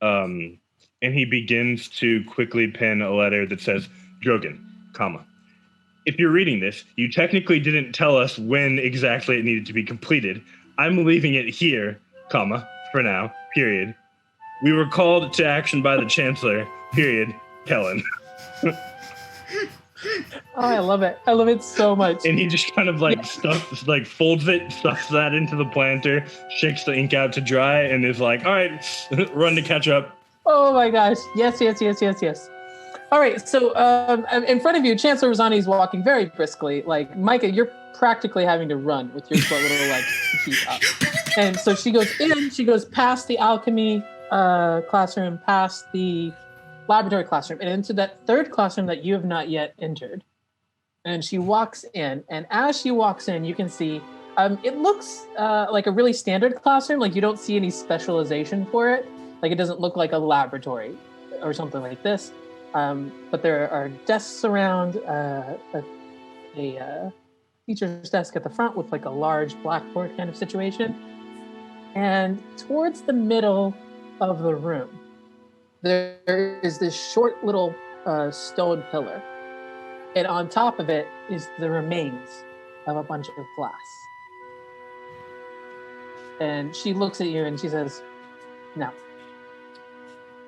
And he begins to quickly pen a letter that says, Drogon, comma. If you're reading this, you technically didn't tell us when exactly it needed to be completed. I'm leaving it here, comma, for now, period. We were called to action by the Chancellor, period, Kellen. Oh, I love it. I love it so much. And he just kind of like folds it, stuffs that into the planter, shakes the ink out to dry, and is like, all right, run to catch up. Oh my gosh. Yes. All right. So in front of you, Chancellor Rosani is walking very briskly. Like, Micah, you're practically having to run with your little like feet up. And so she goes in, she goes past the alchemy classroom, past the laboratory classroom, and into that third classroom that you have not yet entered. And she walks in, and as she walks in, you can see it looks like a really standard classroom. Like, you don't see any specialization for it. Like, it doesn't look like a laboratory or something like this. But there are desks around, a teacher's desk at the front with like a large blackboard kind of situation. And towards the middle of the room, there is this short little stone pillar. And on top of it is the remains of a bunch of glass. And she looks at you and she says, now,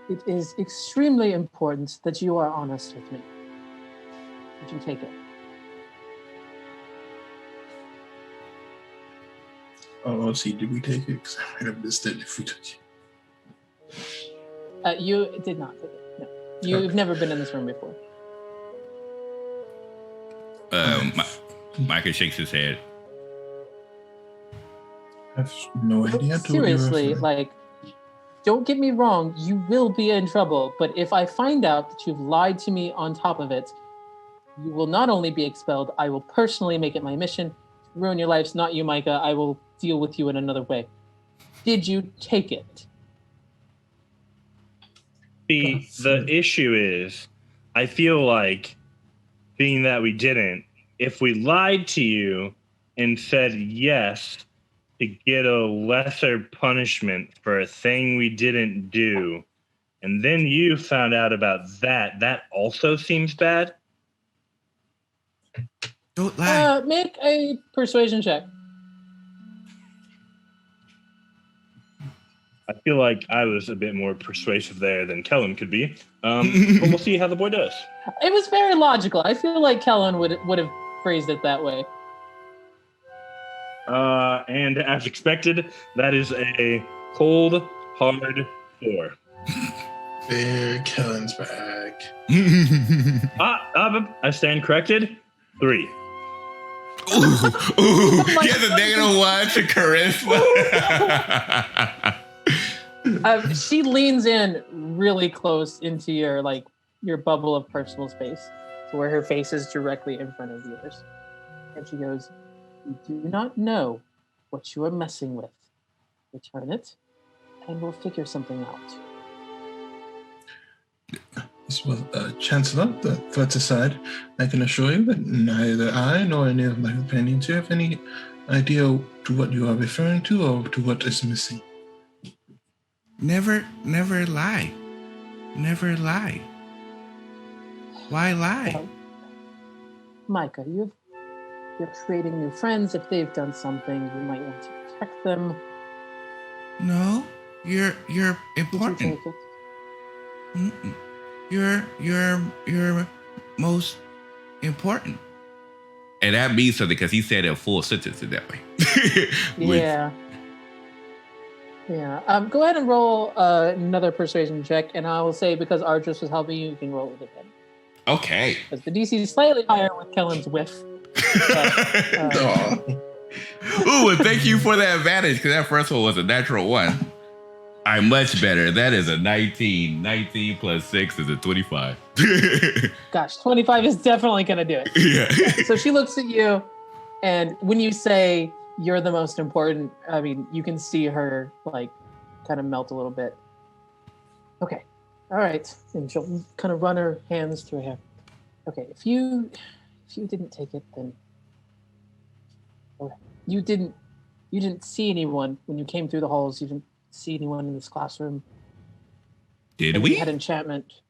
it is extremely important that you are honest with me. Would you take it? Oh, see, did we take it? Because I might have missed it if we took it. You did not take it. No. You've never been in this room before. Micah shakes his head. I have no idea. Seriously, like, don't get me wrong, you will be in trouble, but if I find out that you've lied to me on top of it, you will not only be expelled, I will personally make it my mission to ruin your lives, not you, Micah. I will deal with you in another way. Did you take it? The issue is, I feel like being that we didn't, if we lied to you and said yes to get a lesser punishment for a thing we didn't do, and then you found out about that, that also seems bad? Don't lie. Make a persuasion check. I feel like I was a bit more persuasive there than Kellen could be. But we'll see how the boy does. It was very logical. I feel like Kellen would have phrased it that way. And as expected, that is a cold, hard 4. There, Kellen's back. I stand corrected. 3. Ooh, he has a -1 to charisma. She leans in really close into your bubble of personal space, to where her face is directly in front of yours, and she goes, "You do not know what you are messing with. Return it, and we'll figure something out." Well, Chancellor, the threats aside, I can assure you that neither I nor any of my companions here have any idea to what you are referring to or to what is missing. Never lie. Never lie. Why lie? Micah, you're creating new friends. If they've done something, you might want to protect them. No, you're You important. take it. Mm-mm. You're most important. And that means something because he said it a full sentence in that way. Yeah. Go ahead and roll another persuasion check, and I will say because Argis was helping you, you can roll with it then. Okay. Because the DC is slightly higher with Kellen's whiff. Ooh, and thank you for the advantage because that first one was a natural 1. I'm much better. That is a 19. 19 plus 6 is a 25. Gosh, 25 is definitely going to do it. Yeah. So she looks at you, and when you say you're the most important, I mean, you can see her kind of melt a little bit. Okay. All right. And she'll kind of run her hands through her hair. Okay. If you didn't take it, then okay. You didn't see anyone when you came through the halls. You didn't see anyone in this classroom. Did And we? You had enchantment.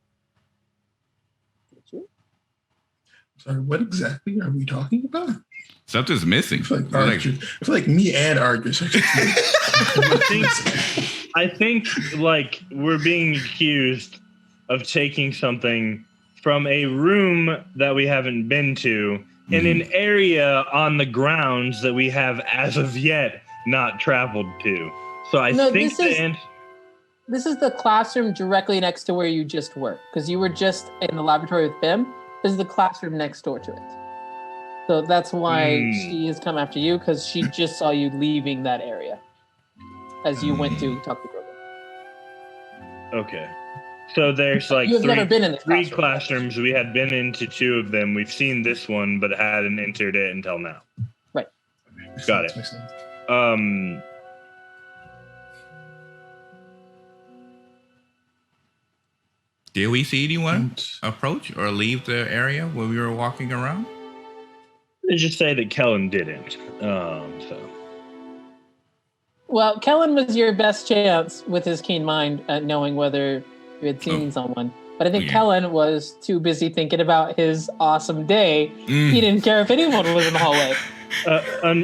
Did you? Sorry, what exactly are we talking about? Something's missing. I feel like me and Argus are I think like we're being accused of taking something from a room that we haven't been to in an area on the grounds that we have as of yet not traveled to. So I think this is the classroom directly next to where you just were, because you were just in the laboratory with Bim. This is the classroom next door to it. So that's why she has come after you, because she just saw you leaving that area as you went to talk to Grogan. Okay. So there's like never been in this three classrooms. We had been into 2 of them. We've seen this one, but hadn't entered it until now. Right. Got it. Did we see anyone approach or leave the area when we were walking around? Let's just say that Kellen didn't. Well, Kellen was your best chance with his keen mind at knowing whether you had seen someone. But I think Kellen was too busy thinking about his awesome day. He didn't care if anyone was in the hallway.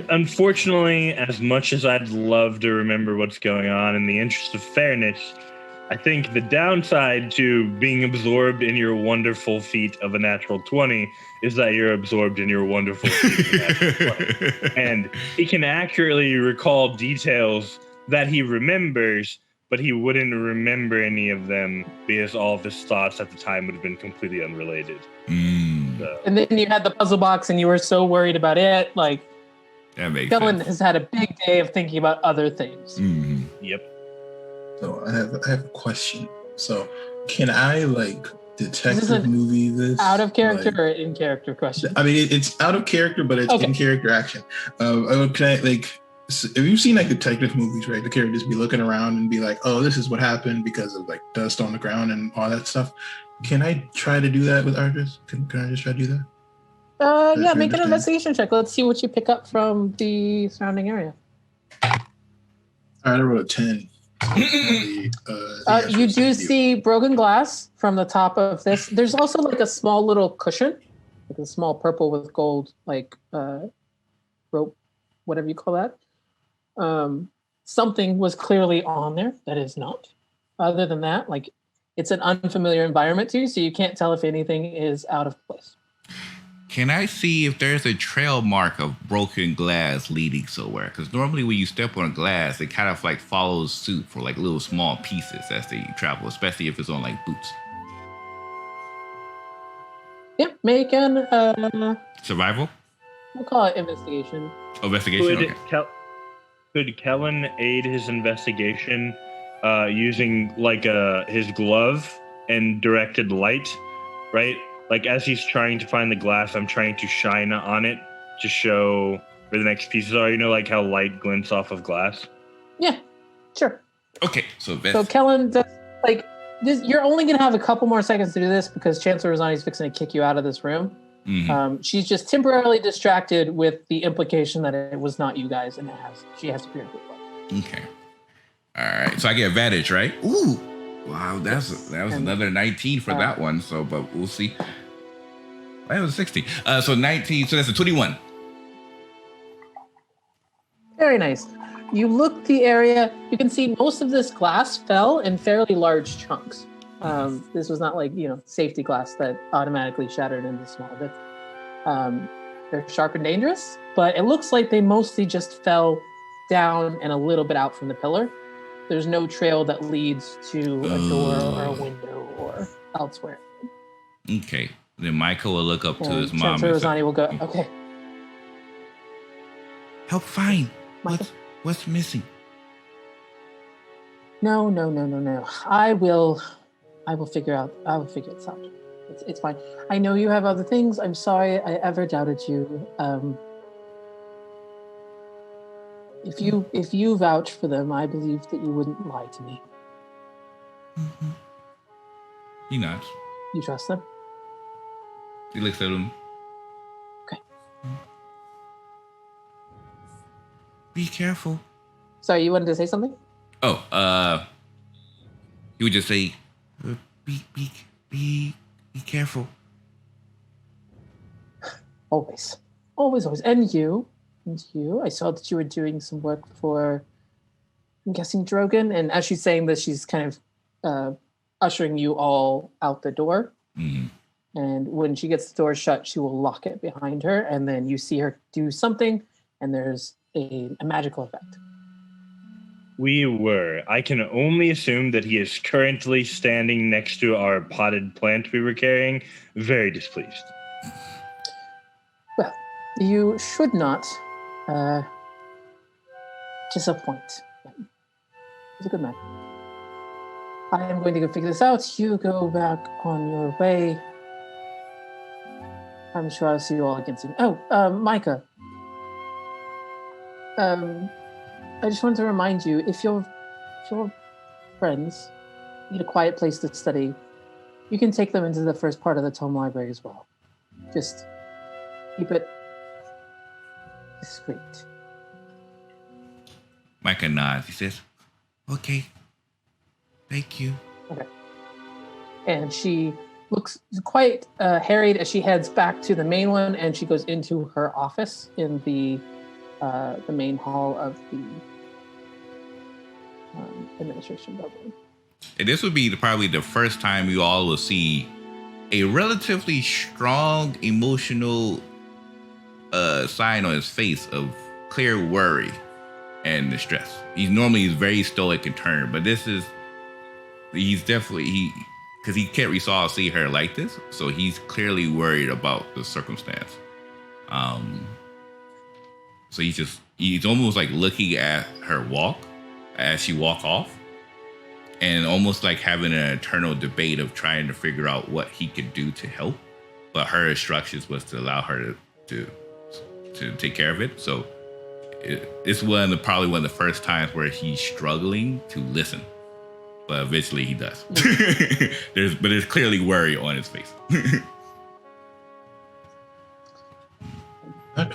Unfortunately, as much as I'd love to remember what's going on, in the interest of fairness, I think the downside to being absorbed in your wonderful feat of a natural 20 is that you're absorbed in your wonderful feat of a natural 20. And he can accurately recall details that he remembers, but he wouldn't remember any of them because all of his thoughts at the time would have been completely unrelated. So. And then you had the puzzle box and you were so worried about it. Like, Kellen has had a big day of thinking about other things. Yep. So I have a question. So can I detective movie this? Out of character or in character question? I mean, it's out of character, but it's in character action. Have you seen detective movies, right? The characters be looking around and be like, "Oh, this is what happened because of dust on the ground and all that stuff." Can I try to do that with Argus? Can I just try to do that? Yeah, you make an understand? investigation check. Let's see what you pick up from the surrounding area. All right, I rolled a 10. The answer You is do see broken glass from the top of this. There's also like a small little cushion, like a small purple with gold, like rope, whatever you call that. Something was clearly on there that is not. Other than that, like it's an unfamiliar environment to you, so you can't tell if anything is out of place. Can I see if there's a trail mark of broken glass leading somewhere? Because normally when you step on glass, it kind of like follows suit for like little small pieces as they travel, especially if it's on like boots. Yep, make an Survival? we'll call it investigation. Investigation? Okay. Could Kellen aid his investigation using like his glove and directed light, right? Like as he's trying to find the glass, I'm trying to shine on it to show where the next pieces are. You know, like how light glints off of glass. Yeah, sure. Okay, so So Kellen, does, like this, you're only gonna have a couple more seconds to do this because Chancellor Rosani's fixing to kick you out of this room. Mhm. She's just temporarily distracted with the implication that it was not you guys, and she has to be Okay. All right. So I get advantage, right? Ooh. Wow, that was another 19 for that one. So, but we'll see. That was 16. So 19. So that's a 21. Very nice. You look the area. You can see most of this glass fell in fairly large chunks. This was not like safety glass that automatically shattered into small bits. They're sharp and dangerous, but it looks like they mostly just fell down and a little bit out from the pillar. There's no trail that leads to a door or a window or elsewhere. Okay. Then Michael will look up to his mom. Chancellor Rosani will go, okay. Help find. Michael? What's missing? No. I will figure this out. It's fine. I know you have other things. I'm sorry I ever doubted you. If you vouch for them, I believe that you wouldn't lie to me. Mm-hmm. He nods. You trust them? He looks at him. Okay. Be careful. Sorry, you wanted to say something? Oh, he would just say, be careful. Always. And you, I saw that you were doing some work for, I'm guessing, Drogon. And as she's saying this, she's kind of ushering you all out the door. Mm-hmm. And when she gets the door shut, she will lock it behind her. And then you see her do something, and there's a magical effect. I can only assume that he is currently standing next to our potted plant we were carrying, very displeased. Well, you should not disappoint him. He's a good man. I am going to go figure this out. You go back on your way. I'm sure I'll see you all again soon. Oh, Micah. I just wanted to remind you, if your friends need a quiet place to study, you can take them into the first part of the Tome Library as well. Just keep it discreet. Micah nods. He says, okay. Thank you. Okay. And she looks quite harried as she heads back to the main one, and she goes into her office in the main hall of the administration building. And this would be probably the first time you all will see a relatively strong emotional sign on his face of clear worry and distress. He's very stoic in turn, but he's definitely because he can't resolve see her like this, so he's clearly worried about the circumstance. So he's almost like looking at her walk as she walk off, and almost like having an internal debate of trying to figure out what he could do to help. But her instructions was to allow her to take care of it. So it's probably one of the first times where he's struggling to listen. But eventually he does. Mm-hmm. There's clearly worry on his face.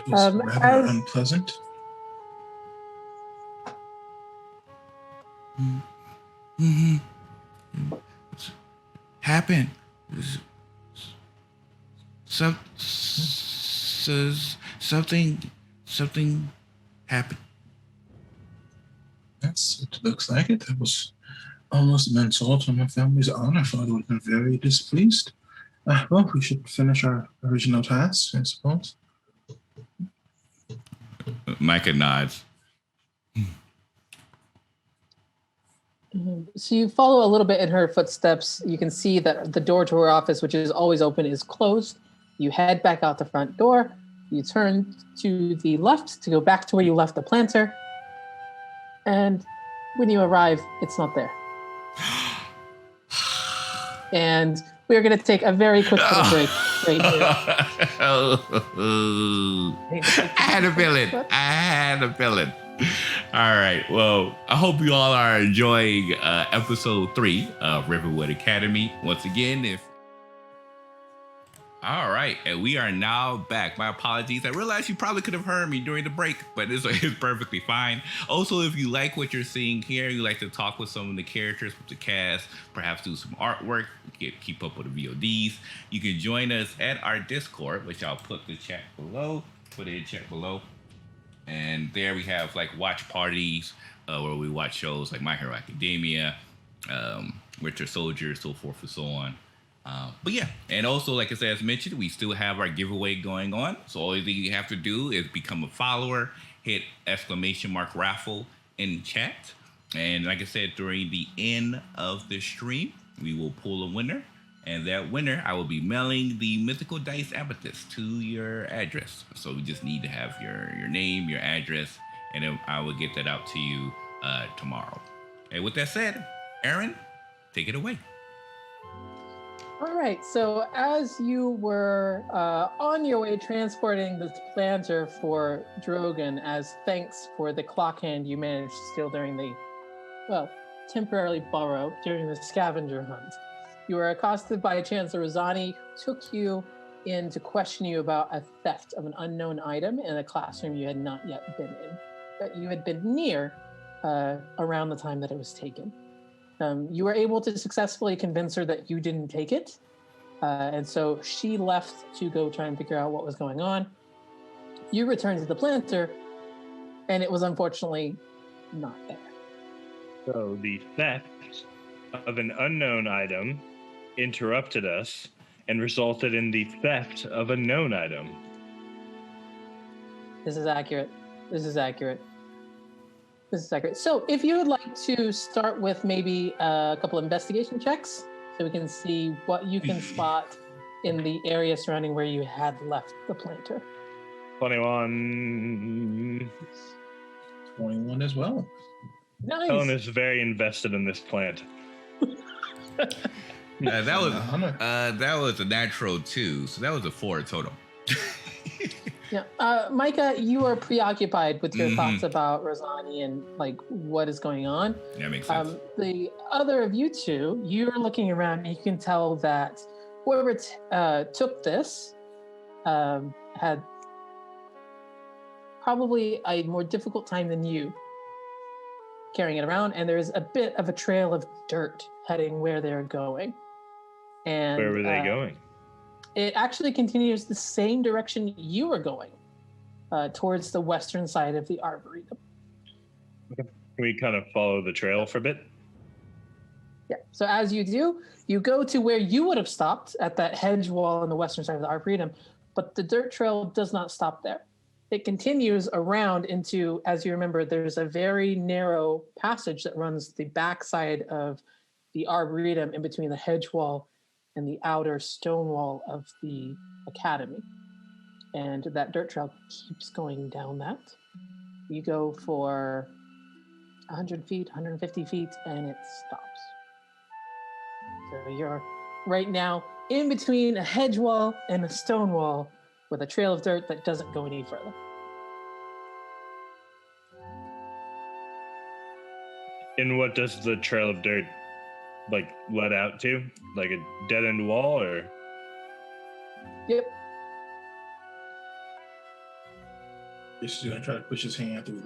was rather unpleasant. Mm-hmm. Happened. Something happened. Yes, it looks like it. That was almost an insult on my family's honor. Father would have been very displeased. Well, we should finish our original task, I suppose. Micah nods. So you follow a little bit in her footsteps. You can see that the door to her office, which is always open, is closed. You head back out the front door. You turn to the left to go back to where you left the planter. And when you arrive, it's not there. And we're going to take a very quick little break right here. I had a feeling. All right. Well, I hope you all are enjoying episode 3 of Rivenwood Academy. Once again, all right, and we are now back. My apologies. I realized you probably could have heard me during the break, but it's perfectly fine. Also, if you like what you're seeing here, you like to talk with some of the characters, with the cast, perhaps do some artwork, keep up with the VODs, you can join us at our Discord, which I'll put in the chat below. And there we have like watch parties where we watch shows like My Hero Academia, Winter Soldier, so forth and so on. But yeah, and also, like I said, as mentioned, we still have our giveaway going on. So all you have to do is become a follower, hit !raffle in chat. And like I said, during the end of the stream, we will pull a winner. And that winner, I will be mailing the Mythical Dice Amethyst to your address. So we just need to have your name, your address, and then I will get that out to you tomorrow. And with that said, Aaron, take it away. All right, so as you were on your way transporting this planter for Drogon as thanks for the clock hand you managed to steal during the, temporarily borrow during the scavenger hunt, you were accosted by Chancellor Rosani, who took you in to question you about a theft of an unknown item in a classroom you had not yet been in, that you had been near around the time that it was taken. You were able to successfully convince her that you didn't take it. And so she left to go try and figure out what was going on. You returned to the planter, and it was unfortunately not there. So the theft of an unknown item interrupted us and resulted in the theft of a known item. This is accurate. So if you would like to start with maybe a couple of investigation checks, so we can see what you can spot in the area surrounding where you had left the planter. 21. 21 as well. Nice. Helen is very invested in this plant. That was a natural 2, so that was a 4 total. Yeah, Micah, you are preoccupied with your thoughts about Rosani and like what is going on. That makes sense. The other of you two, you're looking around and you can tell that whoever took this had probably a more difficult time than you carrying it around, and there's a bit of a trail of dirt heading where they're going. And where were they going? It actually continues the same direction you were going, towards the western side of the Arboretum. Okay. Can we kind of follow the trail for a bit? Yeah. So as you do, you go to where you would have stopped at that hedge wall on the western side of the Arboretum, but the dirt trail does not stop there. It continues around into, as you remember, there's a very narrow passage that runs the backside of the Arboretum in between the hedge wall and the outer stone wall of the academy. And that dirt trail keeps going down that. You go for 100 feet, 150 feet, and it stops. So you're right now in between a hedge wall and a stone wall with a trail of dirt that doesn't go any further. And what does the trail of dirt like let out to? Like a dead end wall, or? Yep. He's gonna try to push his hand through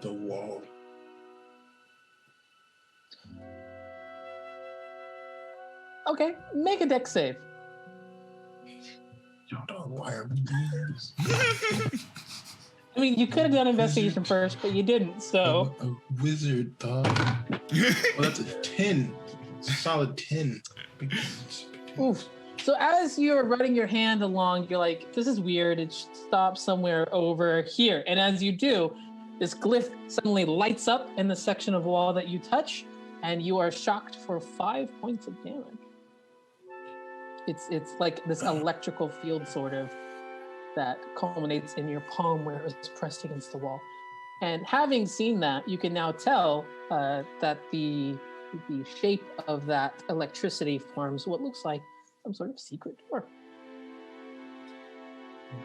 the wall. Okay, make a dex save. Y'all don't wire me this. I mean, you could have done investigation first, but you didn't, so. A wizard, dog. Well, that's a 10. Solid 10. Oof. So as you're running your hand along, you're like, this is weird. It stops somewhere over here. And as you do, this glyph suddenly lights up in the section of wall that you touch, and you are shocked for 5 points of damage. It's like this electrical field sort of that culminates in your palm where it was pressed against the wall. And having seen that, you can now tell that the shape of that electricity forms what looks like some sort of secret door.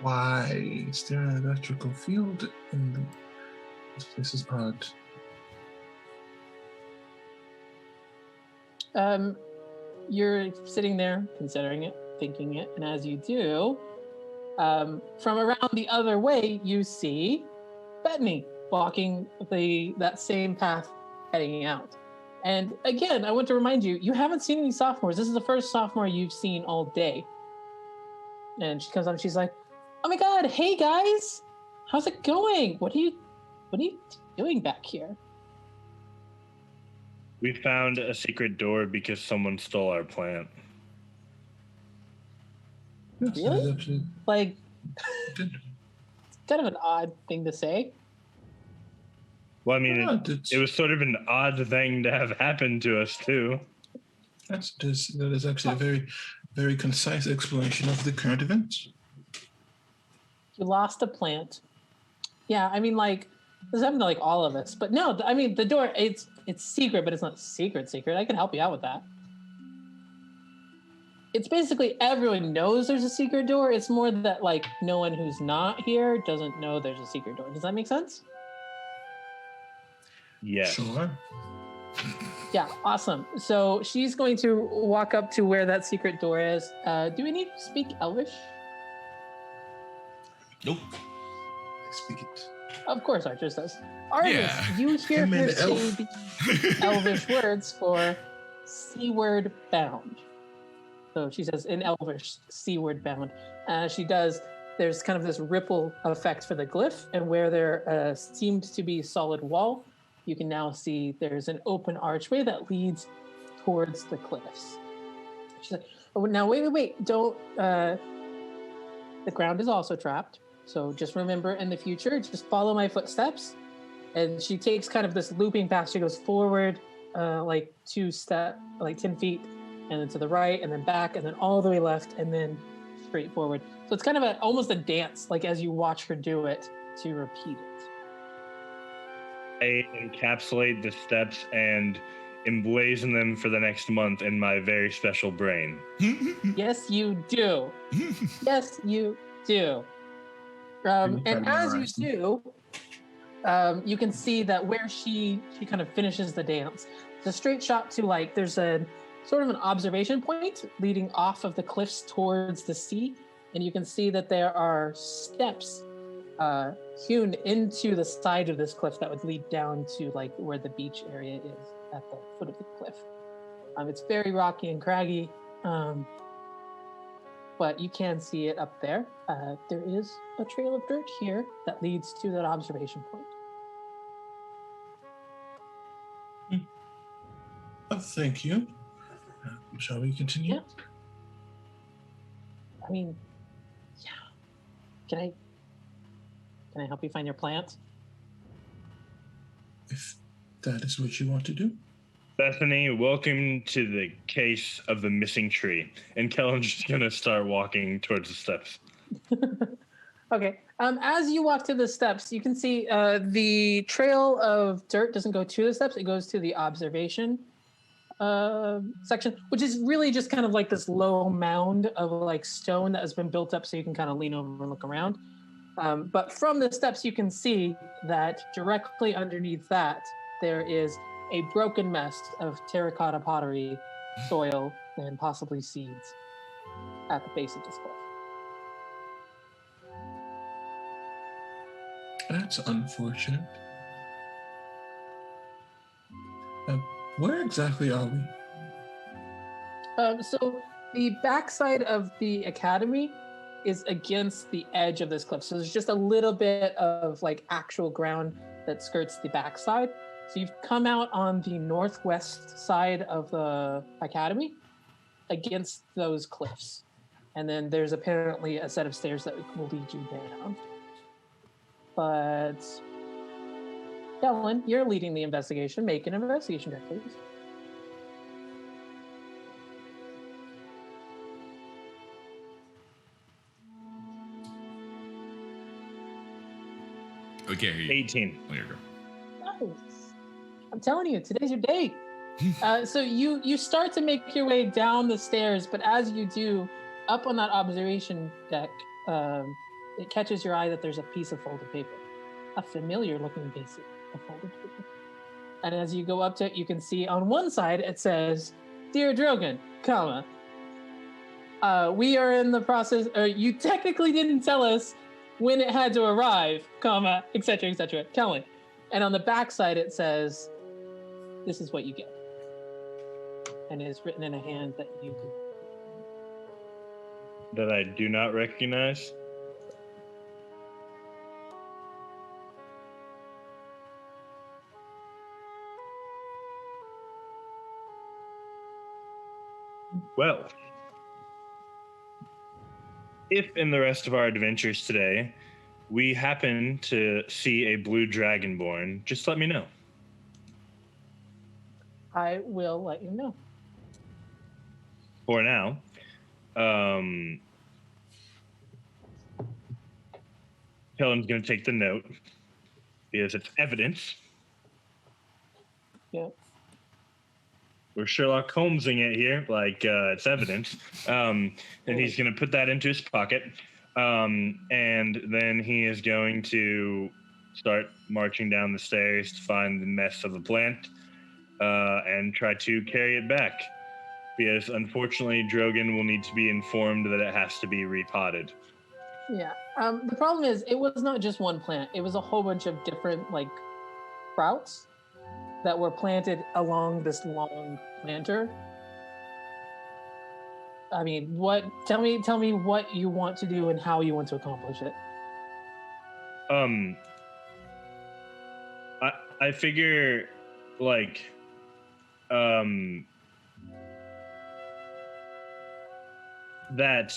Why is there an electrical field in the... This is odd. You're sitting there considering it, thinking it, and as you do, from around the other way, you see Bethany walking that same path heading out. And again, I want to remind you, you haven't seen any sophomores. This is the first sophomore you've seen all day. And she comes up and she's like, oh my God, hey guys, how's it going? What are you doing back here? We found a secret door because someone stole our plant. Really? Like, it's kind of an odd thing to say. Well, I mean, it was sort of an odd thing to have happen to us, too. That is actually a very, very concise explanation of the current events. You lost a plant. Yeah, I mean, like, this happened to, like, all of us. But no, I mean, the door, it's secret, but it's not secret. I can help you out with that. It's basically everyone knows there's a secret door. It's more that, like, no one who's not here doesn't know there's a secret door. Does that make sense? Yes. Sure. Yeah, awesome. So she's going to walk up to where that secret door is. Do we need to speak Elvish? Nope. I speak it. Of course, Archers does. Artemis, you hear her say the Elvish words for seaward bound. So she says in Elvish, seaward bound. She does, there's kind of this ripple effect for the glyph, and where there seemed to be solid wall, you can now see there's an open archway that leads towards the cliffs. She's like, oh, now wait, don't, the ground is also trapped. So just remember in the future, just follow my footsteps. And she takes kind of this looping path. She goes forward, like 10 feet, and then to the right, and then back, and then all the way left, and then straight forward. So it's kind of almost a dance, like as you watch her do it, to repeat it. I encapsulate the steps and emblazon them for the next month in my very special brain. Yes, you do. Yes, you do. And as you do, you can see that where she kind of finishes the dance, it's a straight shot to, like, there's a sort of an observation point leading off of the cliffs towards the sea. And you can see that there are steps hewn into the side of this cliff that would lead down to, like, where the beach area is at the foot of the cliff. It's very rocky and craggy, but you can see it up there. There is a trail of dirt here that leads to that observation point. Oh, thank you. Shall we continue? Yeah. I mean, yeah. Can I help you find your plant? If that is what you want to do. Bethany, welcome to the case of the missing tree. And Kellen's just going to start walking towards the steps. Okay. As you walk to the steps, you can see the trail of dirt doesn't go to the steps. It goes to the observation section, which is really just kind of like this low mound of, like, stone that has been built up so you can kind of lean over and look around. But from the steps, you can see that directly underneath that, there is a broken mess of terracotta pottery, soil, and possibly seeds at the base of this cliff. That's unfortunate. Where exactly are we? So the backside of the academy is against the edge of this cliff. So there's just a little bit of like actual ground that skirts the backside. So you've come out on the northwest side of the academy against those cliffs. And then there's apparently a set of stairs that will lead you down. But Ellen, you're leading the investigation. Make an investigation check, please. Okay. 18. There you go. Nice. I'm telling you, today's your day. So you start to make your way down the stairs, but as you do, up on that observation deck, it catches your eye that there's a piece of folded paper, a familiar-looking piece of folded paper. And as you go up to it, you can see on one side it says, "Dear Drogon, comma, we are in the process. You technically didn't tell us when it had to arrive, comma, etc., Kellen." And on the back side it says, "This is what you get." And it is written in a hand That I do not recognize. Well, if in the rest of our adventures today we happen to see a blue dragonborn, just let me know. I will let you know. For now, Kellen's going to take the note because it's evidence. Yeah. We're Sherlock Holmesing it here, like it's evidence. And he's going to put that into his pocket. And then he is going to start marching down the stairs to find the mess of the plant and try to carry it back. Because unfortunately, Drogon will need to be informed that it has to be repotted. Yeah. The problem is, it was not just one plant. It was a whole bunch of different, like, sprouts that were planted along this long planter. I mean, tell me what you want to do and how you want to accomplish it. I figure, like, that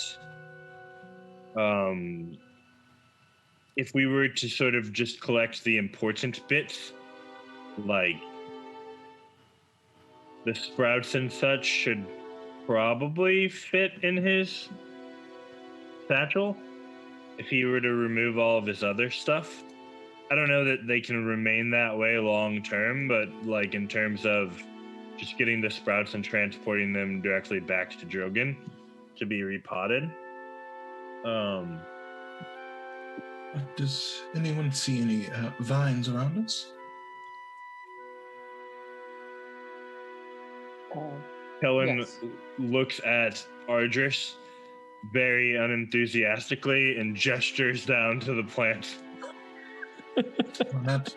if we were to sort of just collect the important bits, like the sprouts and such should probably fit in his satchel if he were to remove all of his other stuff. I don't know that they can remain that way long term, but like in terms of just getting the sprouts and transporting them directly back to Drogon to be repotted. Does anyone see any vines around us? Kellen Yes. looks at Ardris very unenthusiastically and gestures down to the plant. Well, that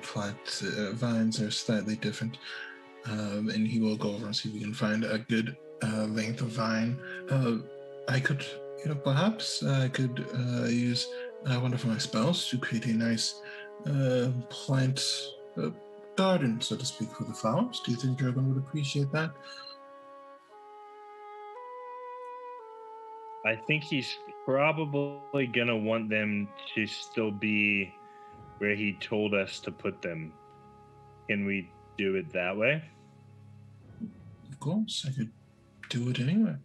plant. Vines are slightly different. And he will go over and see if we can find a good length of vine. I could, perhaps I could use one of my spells to create a nice plant garden, so to speak, for the flowers. Do you think Dragon would appreciate that? I think he's probably gonna want them to still be where he told us to put them. Can we do it that way? Of course, I could do it anyway.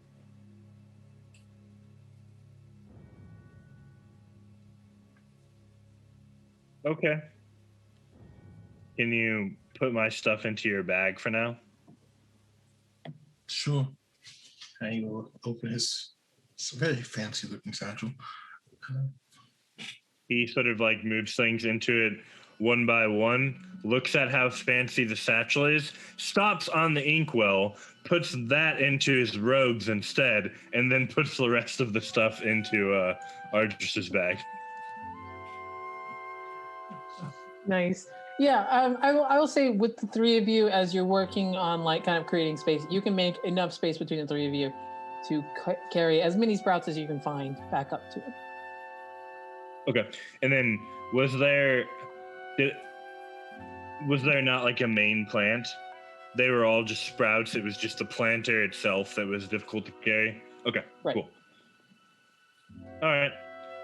Okay. Can you put my stuff into your bag for now? Sure. And he will open his very fancy looking satchel. He sort of like moves things into it one by one, looks at how fancy the satchel is, stops on the inkwell, puts that into his robes instead, and then puts the rest of the stuff into Ardris's bag. Nice. Yeah, I will say with the three of you, as you're working on like kind of creating space, you can make enough space between the three of you to carry as many sprouts as you can find back up to it. Okay. And then was there not like a main plant? They were all just sprouts. It was just the planter itself that was difficult to carry. Okay, Right. cool. All right.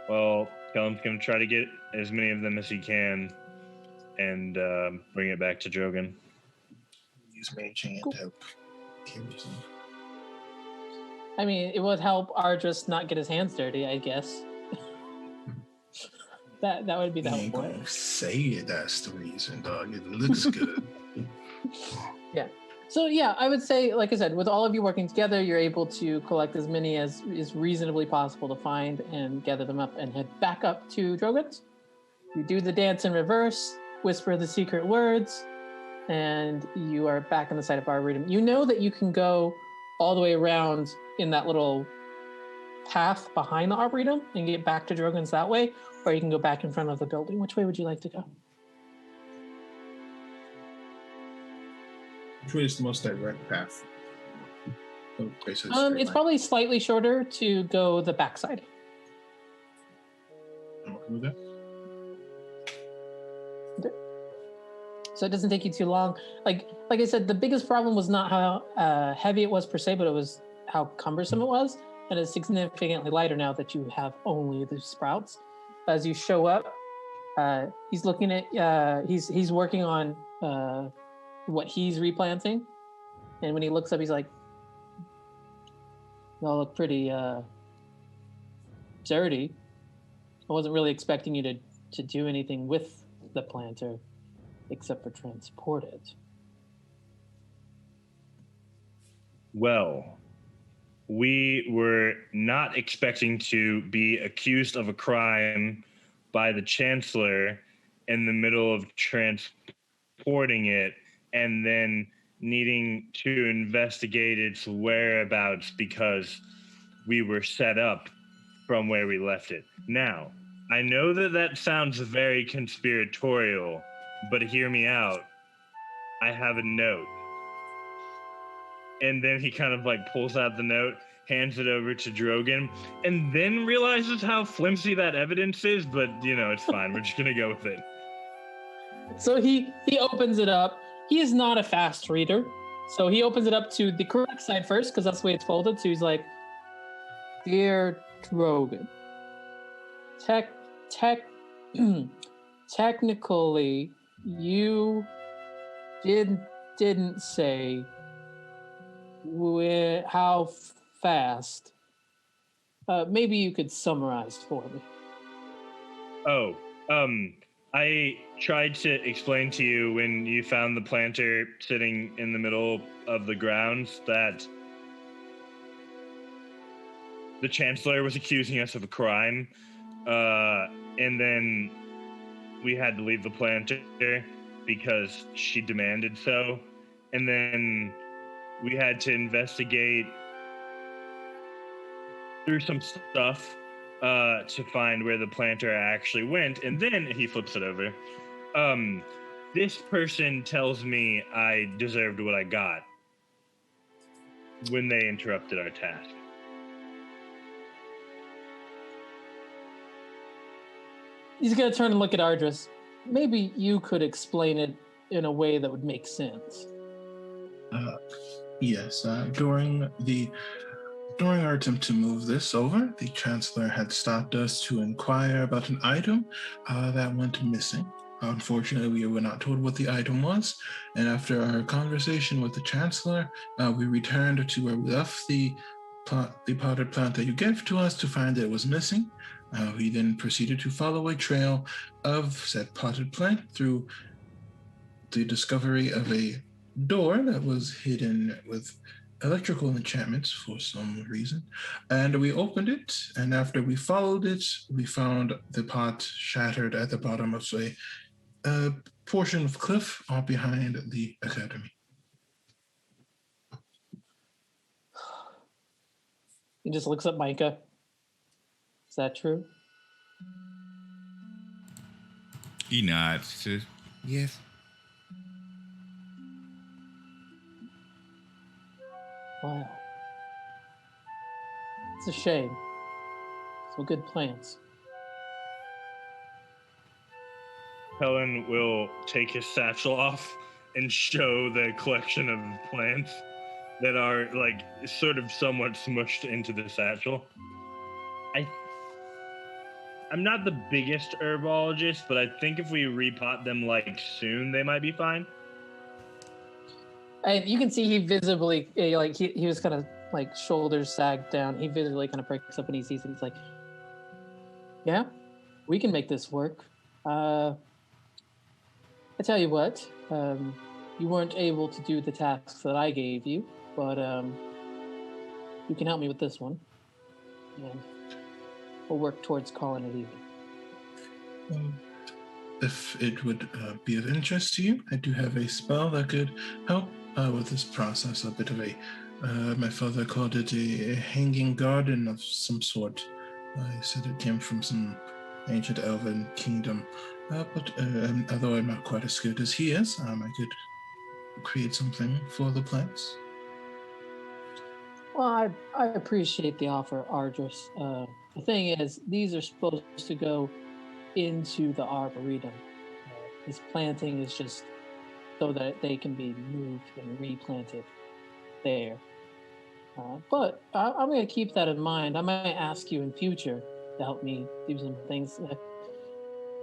Well, Callum's going to try to get as many of them as he can and bring it back to Drogon. Use mage hand Cool. to help carry some. I mean, it would help Ardris not get his hands dirty, I guess. that would be the You ain't helpful gonna way. say that's the reason, dog. It looks good. Yeah. So yeah, I would say, like I said, with all of you working together, you're able to collect as many as is reasonably possible to find and gather them up and head back up to Drogon's. You do the dance in reverse, whisper the secret words, and you are back in the site of Arboretum. You know that you can go all the way around in that little path behind the Arboretum and get back to Drogon's that way, or you can go back in front of the building. Which way would you like to go? Which way is the most direct path? Oh, basically straight It's line. probably slightly shorter to go the backside. I'm okay with that. So it doesn't take you too long. Like I said, the biggest problem was not how heavy it was per se, but it was how cumbersome it was. And it's significantly lighter now that you have only the sprouts. As you show up, he's looking at he's working on what he's replanting, and when he looks up, he's like, "Y'all look pretty dirty. I wasn't really expecting you to do anything with the planter, except for transport it." Well, we were not expecting to be accused of a crime by the Chancellor in the middle of transporting it and then needing to investigate its whereabouts because we were set up from where we left it. Now, I know that sounds very conspiratorial, but hear me out. I have a note. And then he kind of like pulls out the note, hands it over to Drogon, and then realizes how flimsy that evidence is, but it's fine. We're just gonna go with it. So he opens it up. He is not a fast reader, so he opens it up to the correct side first because that's the way it's folded. So he's like, "Dear Drogon, technically, you didn't say how fast. Maybe you could summarize for me." Oh, I tried to explain to you when you found the planter sitting in the middle of the grounds that the Chancellor was accusing us of a crime, and then we had to leave the planter because she demanded so, and then we had to investigate through some stuff to find where the planter actually went, and then he flips it over. This person tells me I deserved what I got when they interrupted our task. He's gonna turn and look at Ardris. Maybe you could explain it in a way that would make sense. Yes, during our attempt to move this over, the Chancellor had stopped us to inquire about an item that went missing. Unfortunately, we were not told what the item was, and after our conversation with the Chancellor, we returned to where we left the potted plant that you gave to us to find that it was missing. We then proceeded to follow a trail of said potted plant through the discovery of a door that was hidden with electrical enchantments for some reason, and we opened it, and after we followed it, we found the pot shattered at the bottom of a portion of cliff behind the academy. He just looks at Micah. Is that true? He nods. Says, yes. Wow. It's a shame. Some good plans. Helen will take his satchel off and show the collection of plants that are like sort of somewhat smushed into the satchel. I'm not the biggest herbologist, but I think if we repot them like soon, they might be fine. And you can see he visibly, like he was kind of like shoulders sagged down. He visibly kind of breaks up and he sees it. He's like, "Yeah, we can make this work." I tell you what, you weren't able to do the tasks that I gave you, but you can help me with this one, and we'll work towards calling it even. If it would be of interest to you, I do have a spell that could help with this process. A bit of a, my father called it a hanging garden of some sort. He said it came from some ancient elven kingdom. But although I'm not quite as good as he is, I could create something for the plants. Well, I appreciate the offer, Ardris. The thing is, these are supposed to go into the arboretum. This planting is just so that they can be moved and replanted there. But I'm going to keep that in mind. I might ask you in future to help me do some things.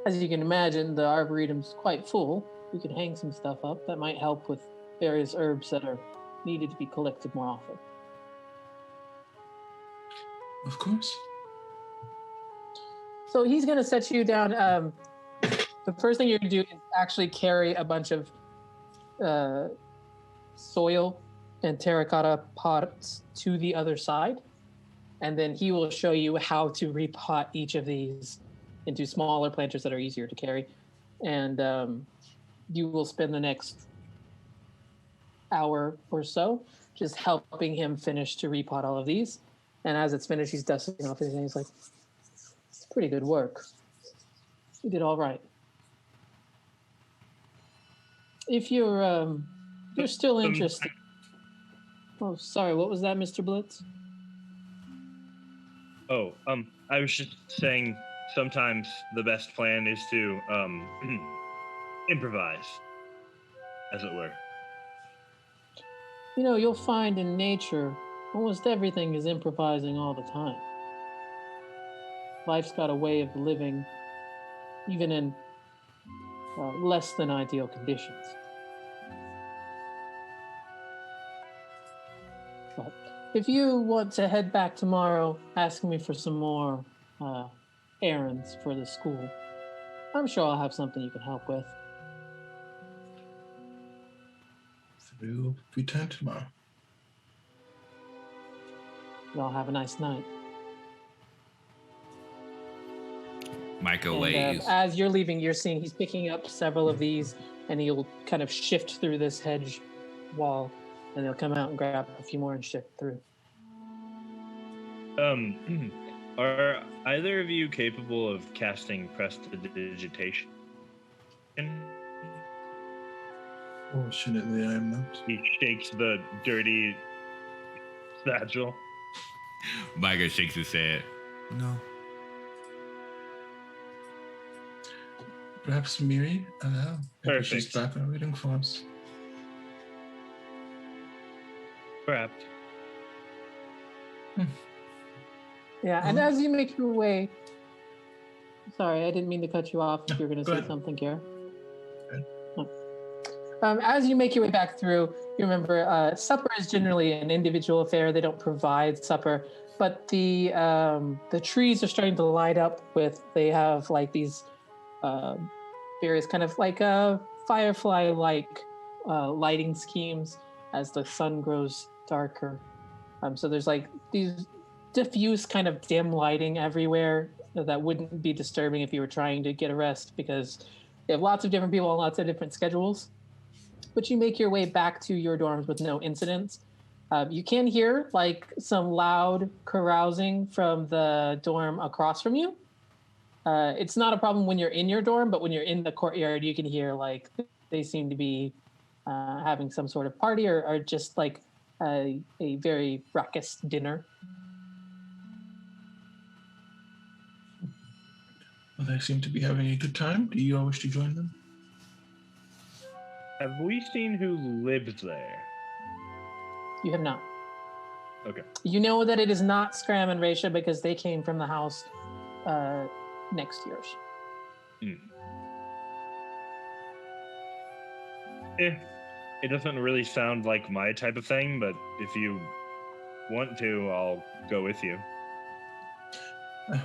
As you can imagine, the arboretum's quite full. We could hang some stuff up that might help with various herbs that are needed to be collected more often. Of course. So he's going to set you down. The first thing you're going to do is actually carry a bunch of soil and terracotta pots to the other side. And then he will show you how to repot each of these into smaller planters that are easier to carry. And you will spend the next hour or so just helping him finish to repot all of these. And as it's finished, he's dusting off his hands. He's like, it's pretty good work. You did all right. If you're still interested. Oh, sorry. What was that, Mr. Blitz? Oh, I was just saying sometimes the best plan is to improvise, as it were. You know, you'll find in nature, almost everything is improvising all the time. Life's got a way of living, even in less than ideal conditions. But if you want to head back tomorrow, asking me for some more errands for the school, I'm sure I'll have something you can help with. We'll return tomorrow. Y'all have a nice night. Micah And, waves. as you're leaving, you're seeing he's picking up several of these, and he'll kind of shift through this hedge wall, and he'll come out and grab a few more and shift through. Are either of you capable of casting prestidigitation? Fortunately, I am not. He shakes the dirty satchel. Micah shakes his head. No. Perhaps Miri? Maybe she's Perfect. back on waiting for us. Perhaps. Yeah, and as you make your way... Sorry, I didn't mean to cut you off if you were going to Go say ahead. something, Kara. Good. As you make your way back through, you remember supper is generally an individual affair. They don't provide supper, but the trees are starting to light up with. They have like these various kind of like firefly-like lighting schemes as the sun grows darker. So there's like these diffuse kind of dim lighting everywhere that wouldn't be disturbing if you were trying to get a rest, because they have lots of different people on lots of different schedules. But you make your way back to your dorms with no incidents. You can hear like some loud carousing from the dorm across from you. It's not a problem when you're in your dorm, but when you're in the courtyard, you can hear like they seem to be having some sort of party or just like a very raucous dinner. Well, they seem to be having a good time. Do you all wish to join them? Have we seen who lives there? You have not. Okay. You know that it is not Scram and Raisha because they came from the house next to yours. It doesn't really sound like my type of thing, but if you want to, I'll go with you.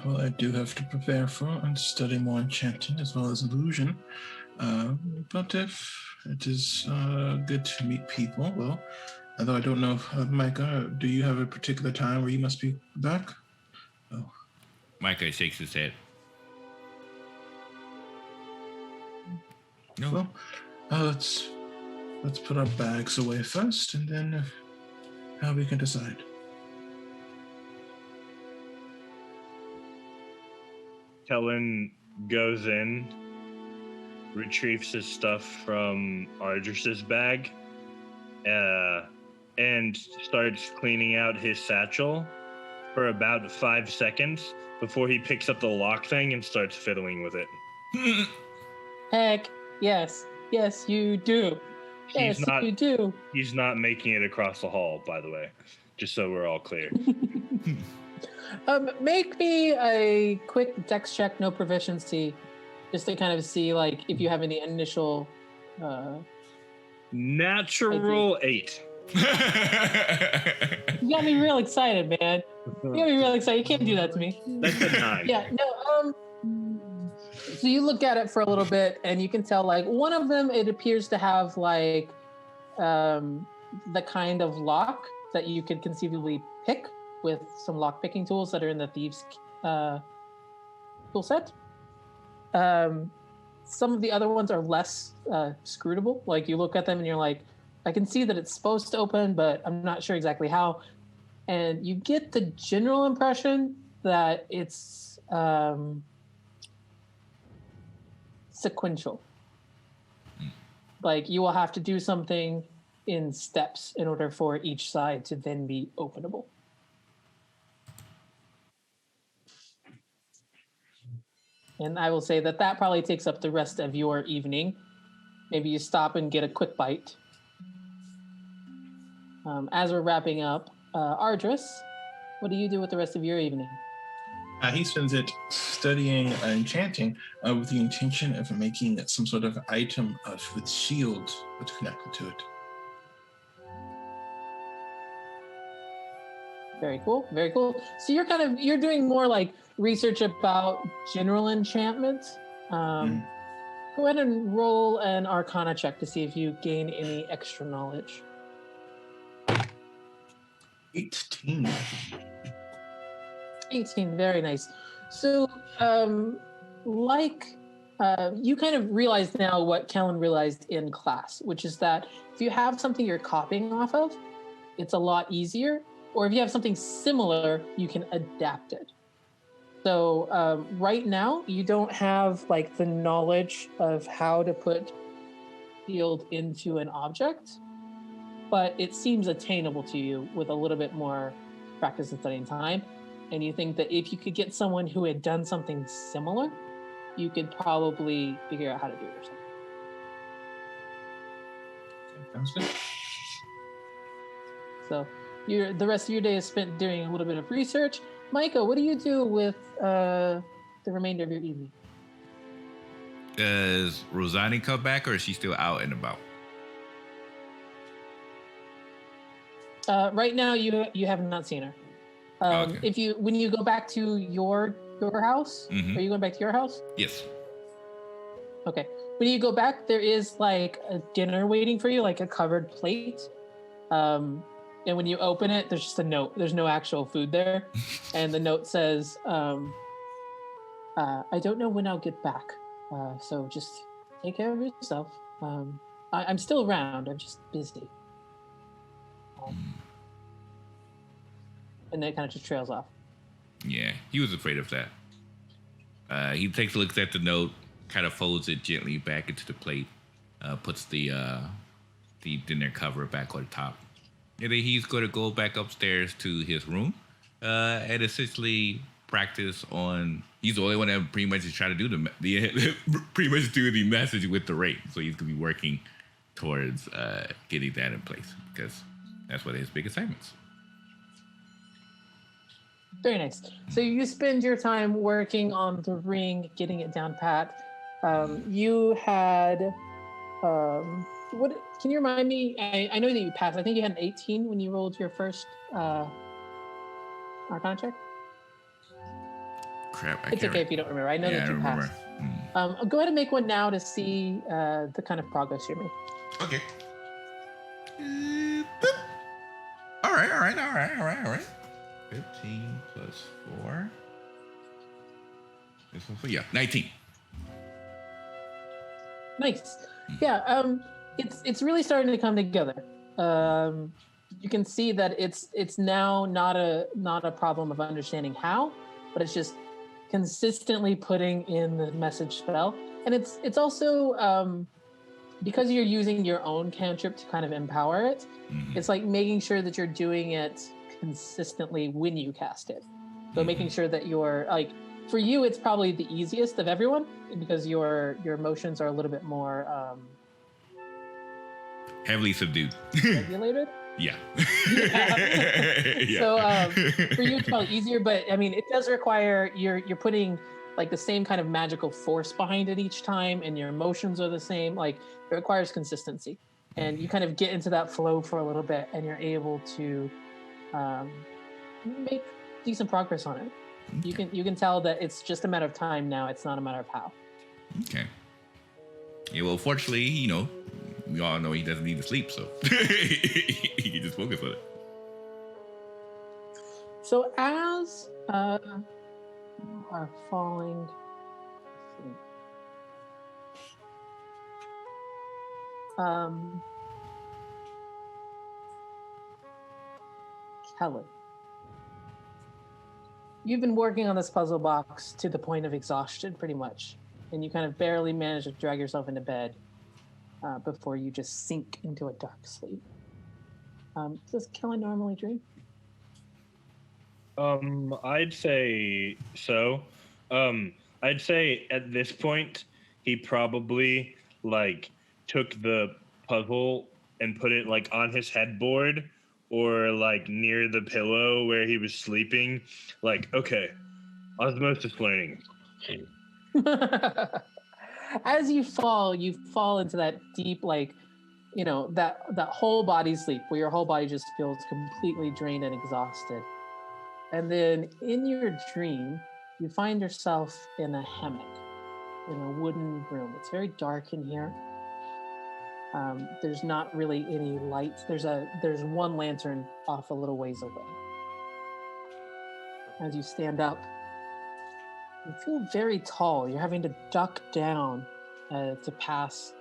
Well, I do have to prepare for and study more enchanting as well as illusion. But if it is good to meet people, well, although I don't know if, Micah, do you have a particular time where you must be back? Oh. Micah shakes his head. No. Well, let's put our bags away first, and then how we can decide. Kellen goes in, retrieves his stuff from Ardris's bag, and starts cleaning out his satchel for about 5 seconds before he picks up the lock thing and starts fiddling with it. Heck, yes, you do. You do. He's not making it across the hall, by the way, just so we're all clear. Make me a quick dex check, no proficiency, just to kind of see like if you have any initial. Natural 8. You got me real excited, man. You got me real excited. You can't do that to me. That's a 9. Yeah, no. So you look at it for a little bit, and you can tell like one of them it appears to have like the kind of lock that you could conceivably pick with some lock picking tools that are in the thieves tool set. Some of the other ones are less scrutable. Like you look at them and you're like, I can see that it's supposed to open, but I'm not sure exactly how. And you get the general impression that it's sequential. Like you will have to do something in steps in order for each side to then be openable. And I will say that probably takes up the rest of your evening. Maybe you stop and get a quick bite. As we're wrapping up, Ardris, what do you do with the rest of your evening? He spends it studying enchanting with the intention of making some sort of item with shield that's connected to it. Very cool. Very cool. So you're doing more like research about general enchantment. Go ahead and roll an Arcana check to see if you gain any extra knowledge. 18. 18, very nice. So, you kind of realize now what Kellen realized in class, which is that if you have something you're copying off of, it's a lot easier. Or if you have something similar, you can adapt it. So right now, you don't have like the knowledge of how to put field into an object, but it seems attainable to you with a little bit more practice and studying time. And you think that if you could get someone who had done something similar, you could probably figure out how to do it yourself. Sounds good. So the rest of your day is spent doing a little bit of research. Micah, what do you do with the remainder of your evening? Does Rosani come back, or is she still out and about? Right now, you have not seen her. Okay. When you go back to your house, Mhm. Are you going back to your house? Yes. Okay. When you go back, there is like a dinner waiting for you, like a covered plate. And when you open it, there's just a note. There's no actual food there. And the note says, I don't know when I'll get back. So just take care of yourself. I'm still around. I'm just busy. And then it kind of just trails off. Yeah, he was afraid of that. He takes a look at the note, kind of folds it gently back into the plate, puts the dinner cover back on top, and then he's going to go back upstairs to his room and essentially practice on. He's the only one that pretty much is trying to do the pretty much do the message with the ring. So he's going to be working towards getting that in place because that's one of his big assignments. Very nice. So you spend your time working on the ring, getting it down pat. You had, what? Can you remind me? I know that you passed. I think you had an 18 when you rolled your first Arcana check. Crap! It's okay if you don't remember. I know that you passed. Go ahead and make one now to see the kind of progress you're making. Okay. All right. 15 plus 4. This one, yeah, 19. Nice. Yeah, it's really starting to come together. You can see that it's now not a problem of understanding how, but it's just consistently putting in the message spell. And it's also because you're using your own cantrip to kind of empower it, it's like making sure that you're doing it consistently when you cast it. So making sure that you're like, for you, it's probably the easiest of everyone because your emotions are a little bit more heavily subdued. Regulated. Yeah. So for you, it's probably easier, but I mean, it does require you're putting like the same kind of magical force behind it each time, and your emotions are the same. Like it requires consistency, and you kind of get into that flow for a little bit, and you're able to make decent progress on it. Okay. You can tell that it's just a matter of time now. It's not a matter of how. Okay. Yeah. Well, fortunately, we all know he doesn't need to sleep, so he can just focus on it. So as you are falling asleep, Kelly, you've been working on this puzzle box to the point of exhaustion, pretty much, and you kind of barely manage to drag yourself into bed before you just sink into a dark sleep. Does Kelly normally dream? I'd say so. I'd say at this point he probably took the puzzle and put it on his headboard or near the pillow where he was sleeping. Okay, osmosis learning. As you fall into that deep, that whole body sleep where your whole body just feels completely drained and exhausted. And then in your dream, you find yourself in a hammock in a wooden room. It's very dark in here. There's not really any light. There's one lantern off a little ways away. As you stand up, you feel very tall. You're having to duck down to pass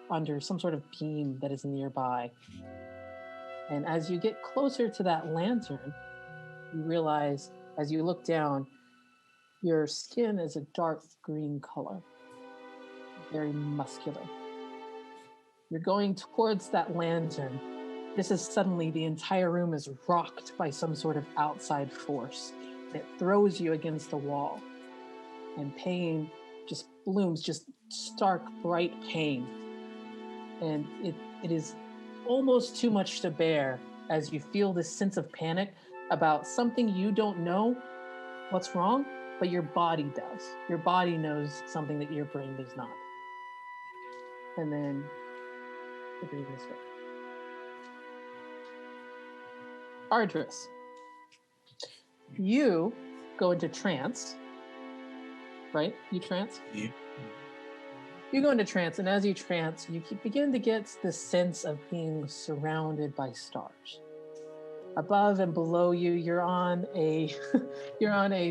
under some sort of beam that is nearby. And as you get closer to that lantern, you realize, as you look down, your skin is a dark green color, very muscular. You're going towards that lantern. This is suddenly the entire room is rocked by some sort of outside force. It throws you against the wall. And pain just blooms, just stark, bright pain. And it is almost too much to bear as you feel this sense of panic about something you don't know what's wrong, but your body does. Your body knows something that your brain does not. And then the dream is over. Ardris, you go into trance, right? You trance? Yeah. You go into trance, and as you trance, you begin to get this sense of being surrounded by stars. Above and below you, you're on a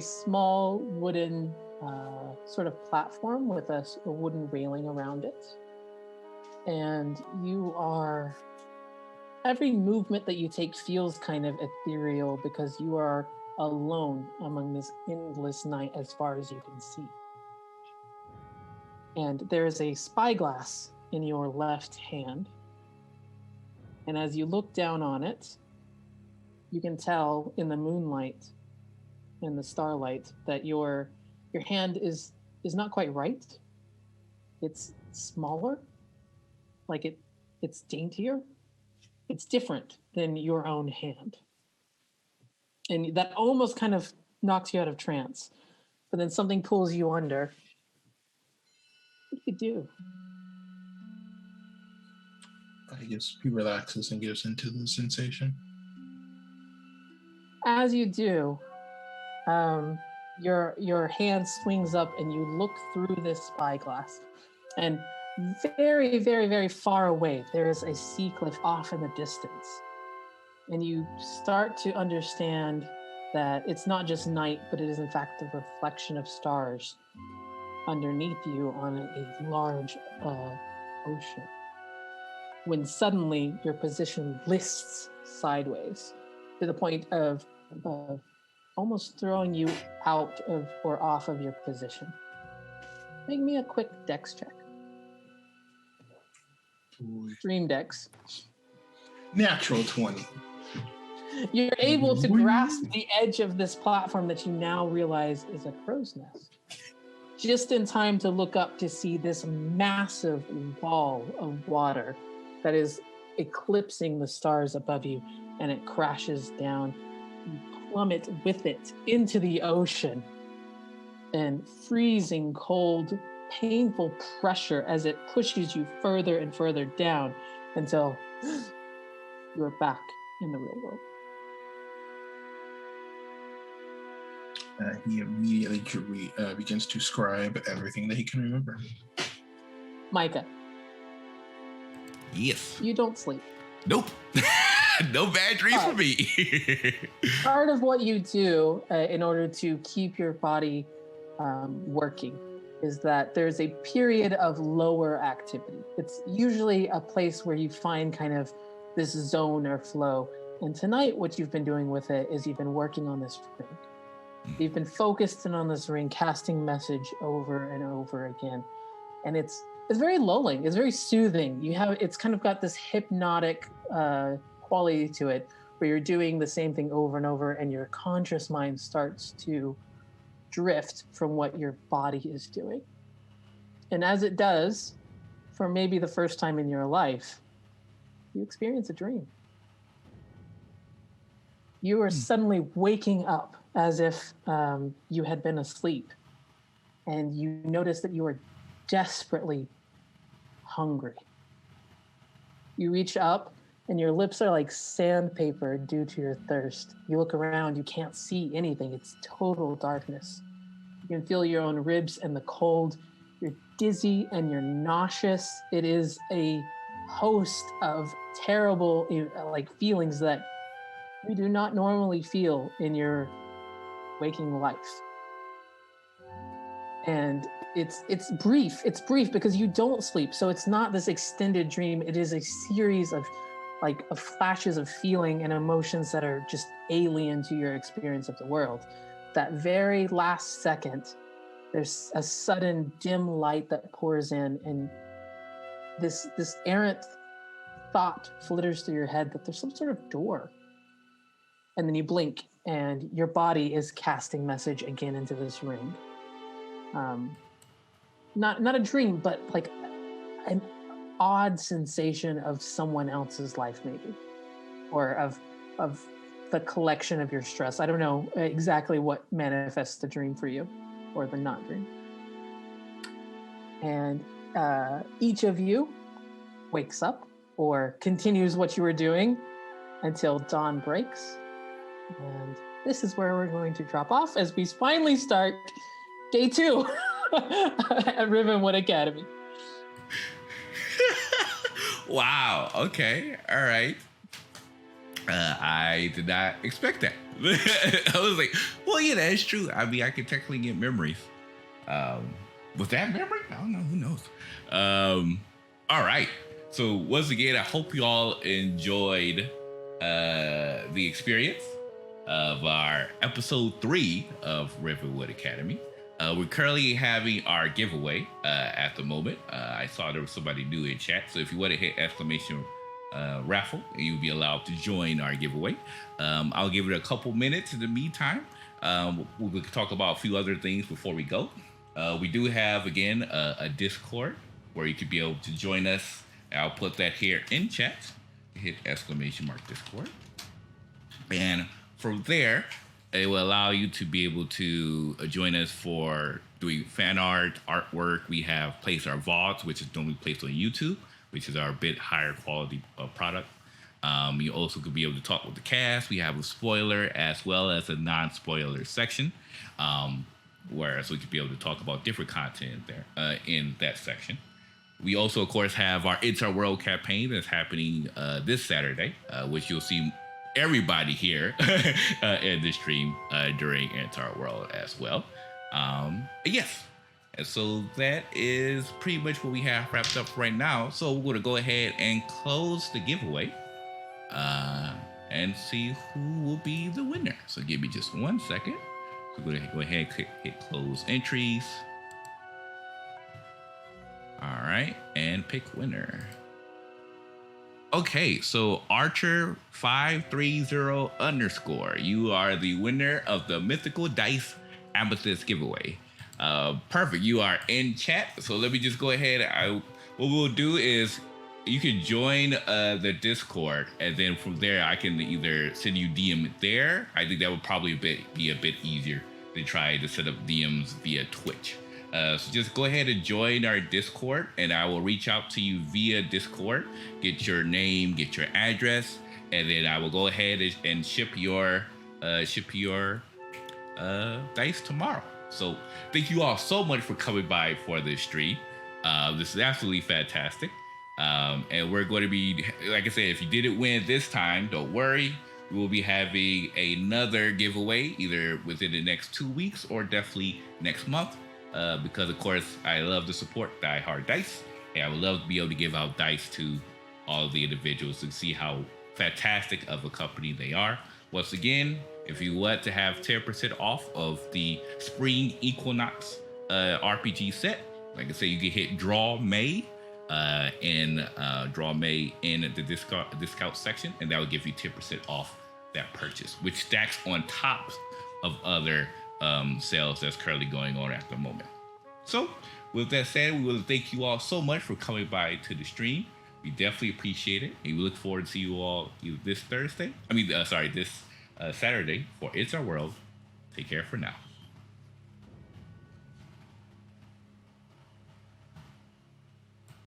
small wooden sort of platform with a wooden railing around it. And every movement that you take feels kind of ethereal because you are alone among this endless night as far as you can see. And there is a spyglass in your left hand. And as you look down on it, you can tell in the moonlight and the starlight that your hand is not quite right. It's smaller, like it's daintier. It's different than your own hand. And that almost kind of knocks you out of trance. But then something pulls you under. What do you do? I guess he relaxes and gives into the sensation. As you do, your hand swings up and you look through this spyglass. And very, very, very far away, there is a sea cliff off in the distance. And you start to understand that it's not just night, but it is in fact the reflection of stars underneath you on a large ocean. When suddenly your position lists sideways to the point of almost throwing you out of or off of your position. Make me a quick dex check. Dream dex. Natural 20. You're able to grasp the edge of this platform that you now realize is a crow's nest. Just in time to look up to see this massive wall of water that is eclipsing the stars above you, and it crashes down. You plummet with it into the ocean, and freezing cold, painful pressure as it pushes you further and further down until you're back in the real world. He immediately begins to scribe everything that he can remember. Micah, Yes. you don't sleep. Nope. No bad dreams for me. Part of what you do in order to keep your body working is that there's a period of lower activity. It's usually a place where you find kind of this zone or flow. And tonight, what you've been doing with it is you've been working on this ring. You've been focused in on this ring, casting message over and over again. And it's very lulling. It's very soothing. It's kind of got this hypnotic quality to it, where you're doing the same thing over and over, and your conscious mind starts to drift from what your body is doing. And as it does, for maybe the first time in your life, you experience a dream. You are suddenly waking up as if you had been asleep, and you notice that you are desperately hungry. You reach up, and your lips are like sandpaper due to your thirst. You look around, you can't see anything. It's total darkness. You can feel your own ribs and the cold. You're dizzy and you're nauseous. It is a host of terrible feelings that you do not normally feel in your waking life. And it's brief. It's brief because you don't sleep. So it's not this extended dream. It is a series of flashes of feeling and emotions that are just alien to your experience of the world. That very last second, there's a sudden dim light that pours in, and this errant thought flitters through your head that there's some sort of door. And then you blink, and your body is casting message again into this ring. Not a dream, but like an odd sensation of someone else's life, maybe, or of the collection of your stress. I don't know exactly what manifests the dream for you, or the not dream. And each of you wakes up or continues what you were doing until dawn breaks. And this is where we're going to drop off as we finally start day 2 at Rivenwood Academy. Wow. Okay. All right. I did not expect that. I was like, well, yeah, that's true. I mean, I can technically get memories. Was that memory? I don't know. Who knows? All right. So once again, I hope you all enjoyed the experience of our episode 3 of Rivenwood Academy. We're currently having our giveaway at the moment. I saw there was somebody new in chat, so if you want to hit exclamation raffle, you'll be allowed to join our giveaway. I'll give it a couple minutes in the meantime. We'll talk about a few other things before we go. We do have, again, a Discord where you could be able to join us. I'll put that here in chat. Hit exclamation mark Discord. And from there, it will allow you to be able to join us for doing fan art, artwork. We have placed our VODs, which is normally placed on YouTube, which is our bit higher quality product. You also could be able to talk with the cast. We have a spoiler as well as a non-spoiler section, whereas we could be able to talk about different content there in that section. We also, of course, have our It's Our World campaign that's happening this Saturday, which you'll see everybody here in the stream during It's Our World as well. Yes. And so that is pretty much what we have wrapped up right now. So we're going to go ahead and close the giveaway and see who will be the winner. So give me just 1 second. So we're going to go ahead and hit close entries. All right, and pick winner. Okay, so Archer530_, you are the winner of the Mythical Dice Amethyst giveaway. Perfect, you are in chat. So let me just go ahead. What we'll do is you can join the Discord, and then from there I can either send you DM there. I think that would probably be a bit easier than try to set up DMs via Twitch. So just go ahead and join our Discord, and I will reach out to you via Discord, get your name, get your address, and then I will go ahead and ship your dice tomorrow. So thank you all so much for coming by for this stream. This is absolutely fantastic. And we're going to be, like I said, if you didn't win this time, don't worry. We will be having another giveaway either within the next 2 weeks or definitely next month. Because of course I love to support Die Hard Dice, and I would love to be able to give out dice to all of the individuals to see how fantastic of a company they are. Once again, if you want to have 10% off of the Spring Equinox RPG set, like I said, you can hit Draw May in the discount section, and that will give you 10% off that purchase, which stacks on top of other sales that's currently going on at the moment. So with that said, we will thank you all so much for coming by to the stream. We definitely appreciate it, and we look forward to see you all this Saturday for It's Our World. Take care for now.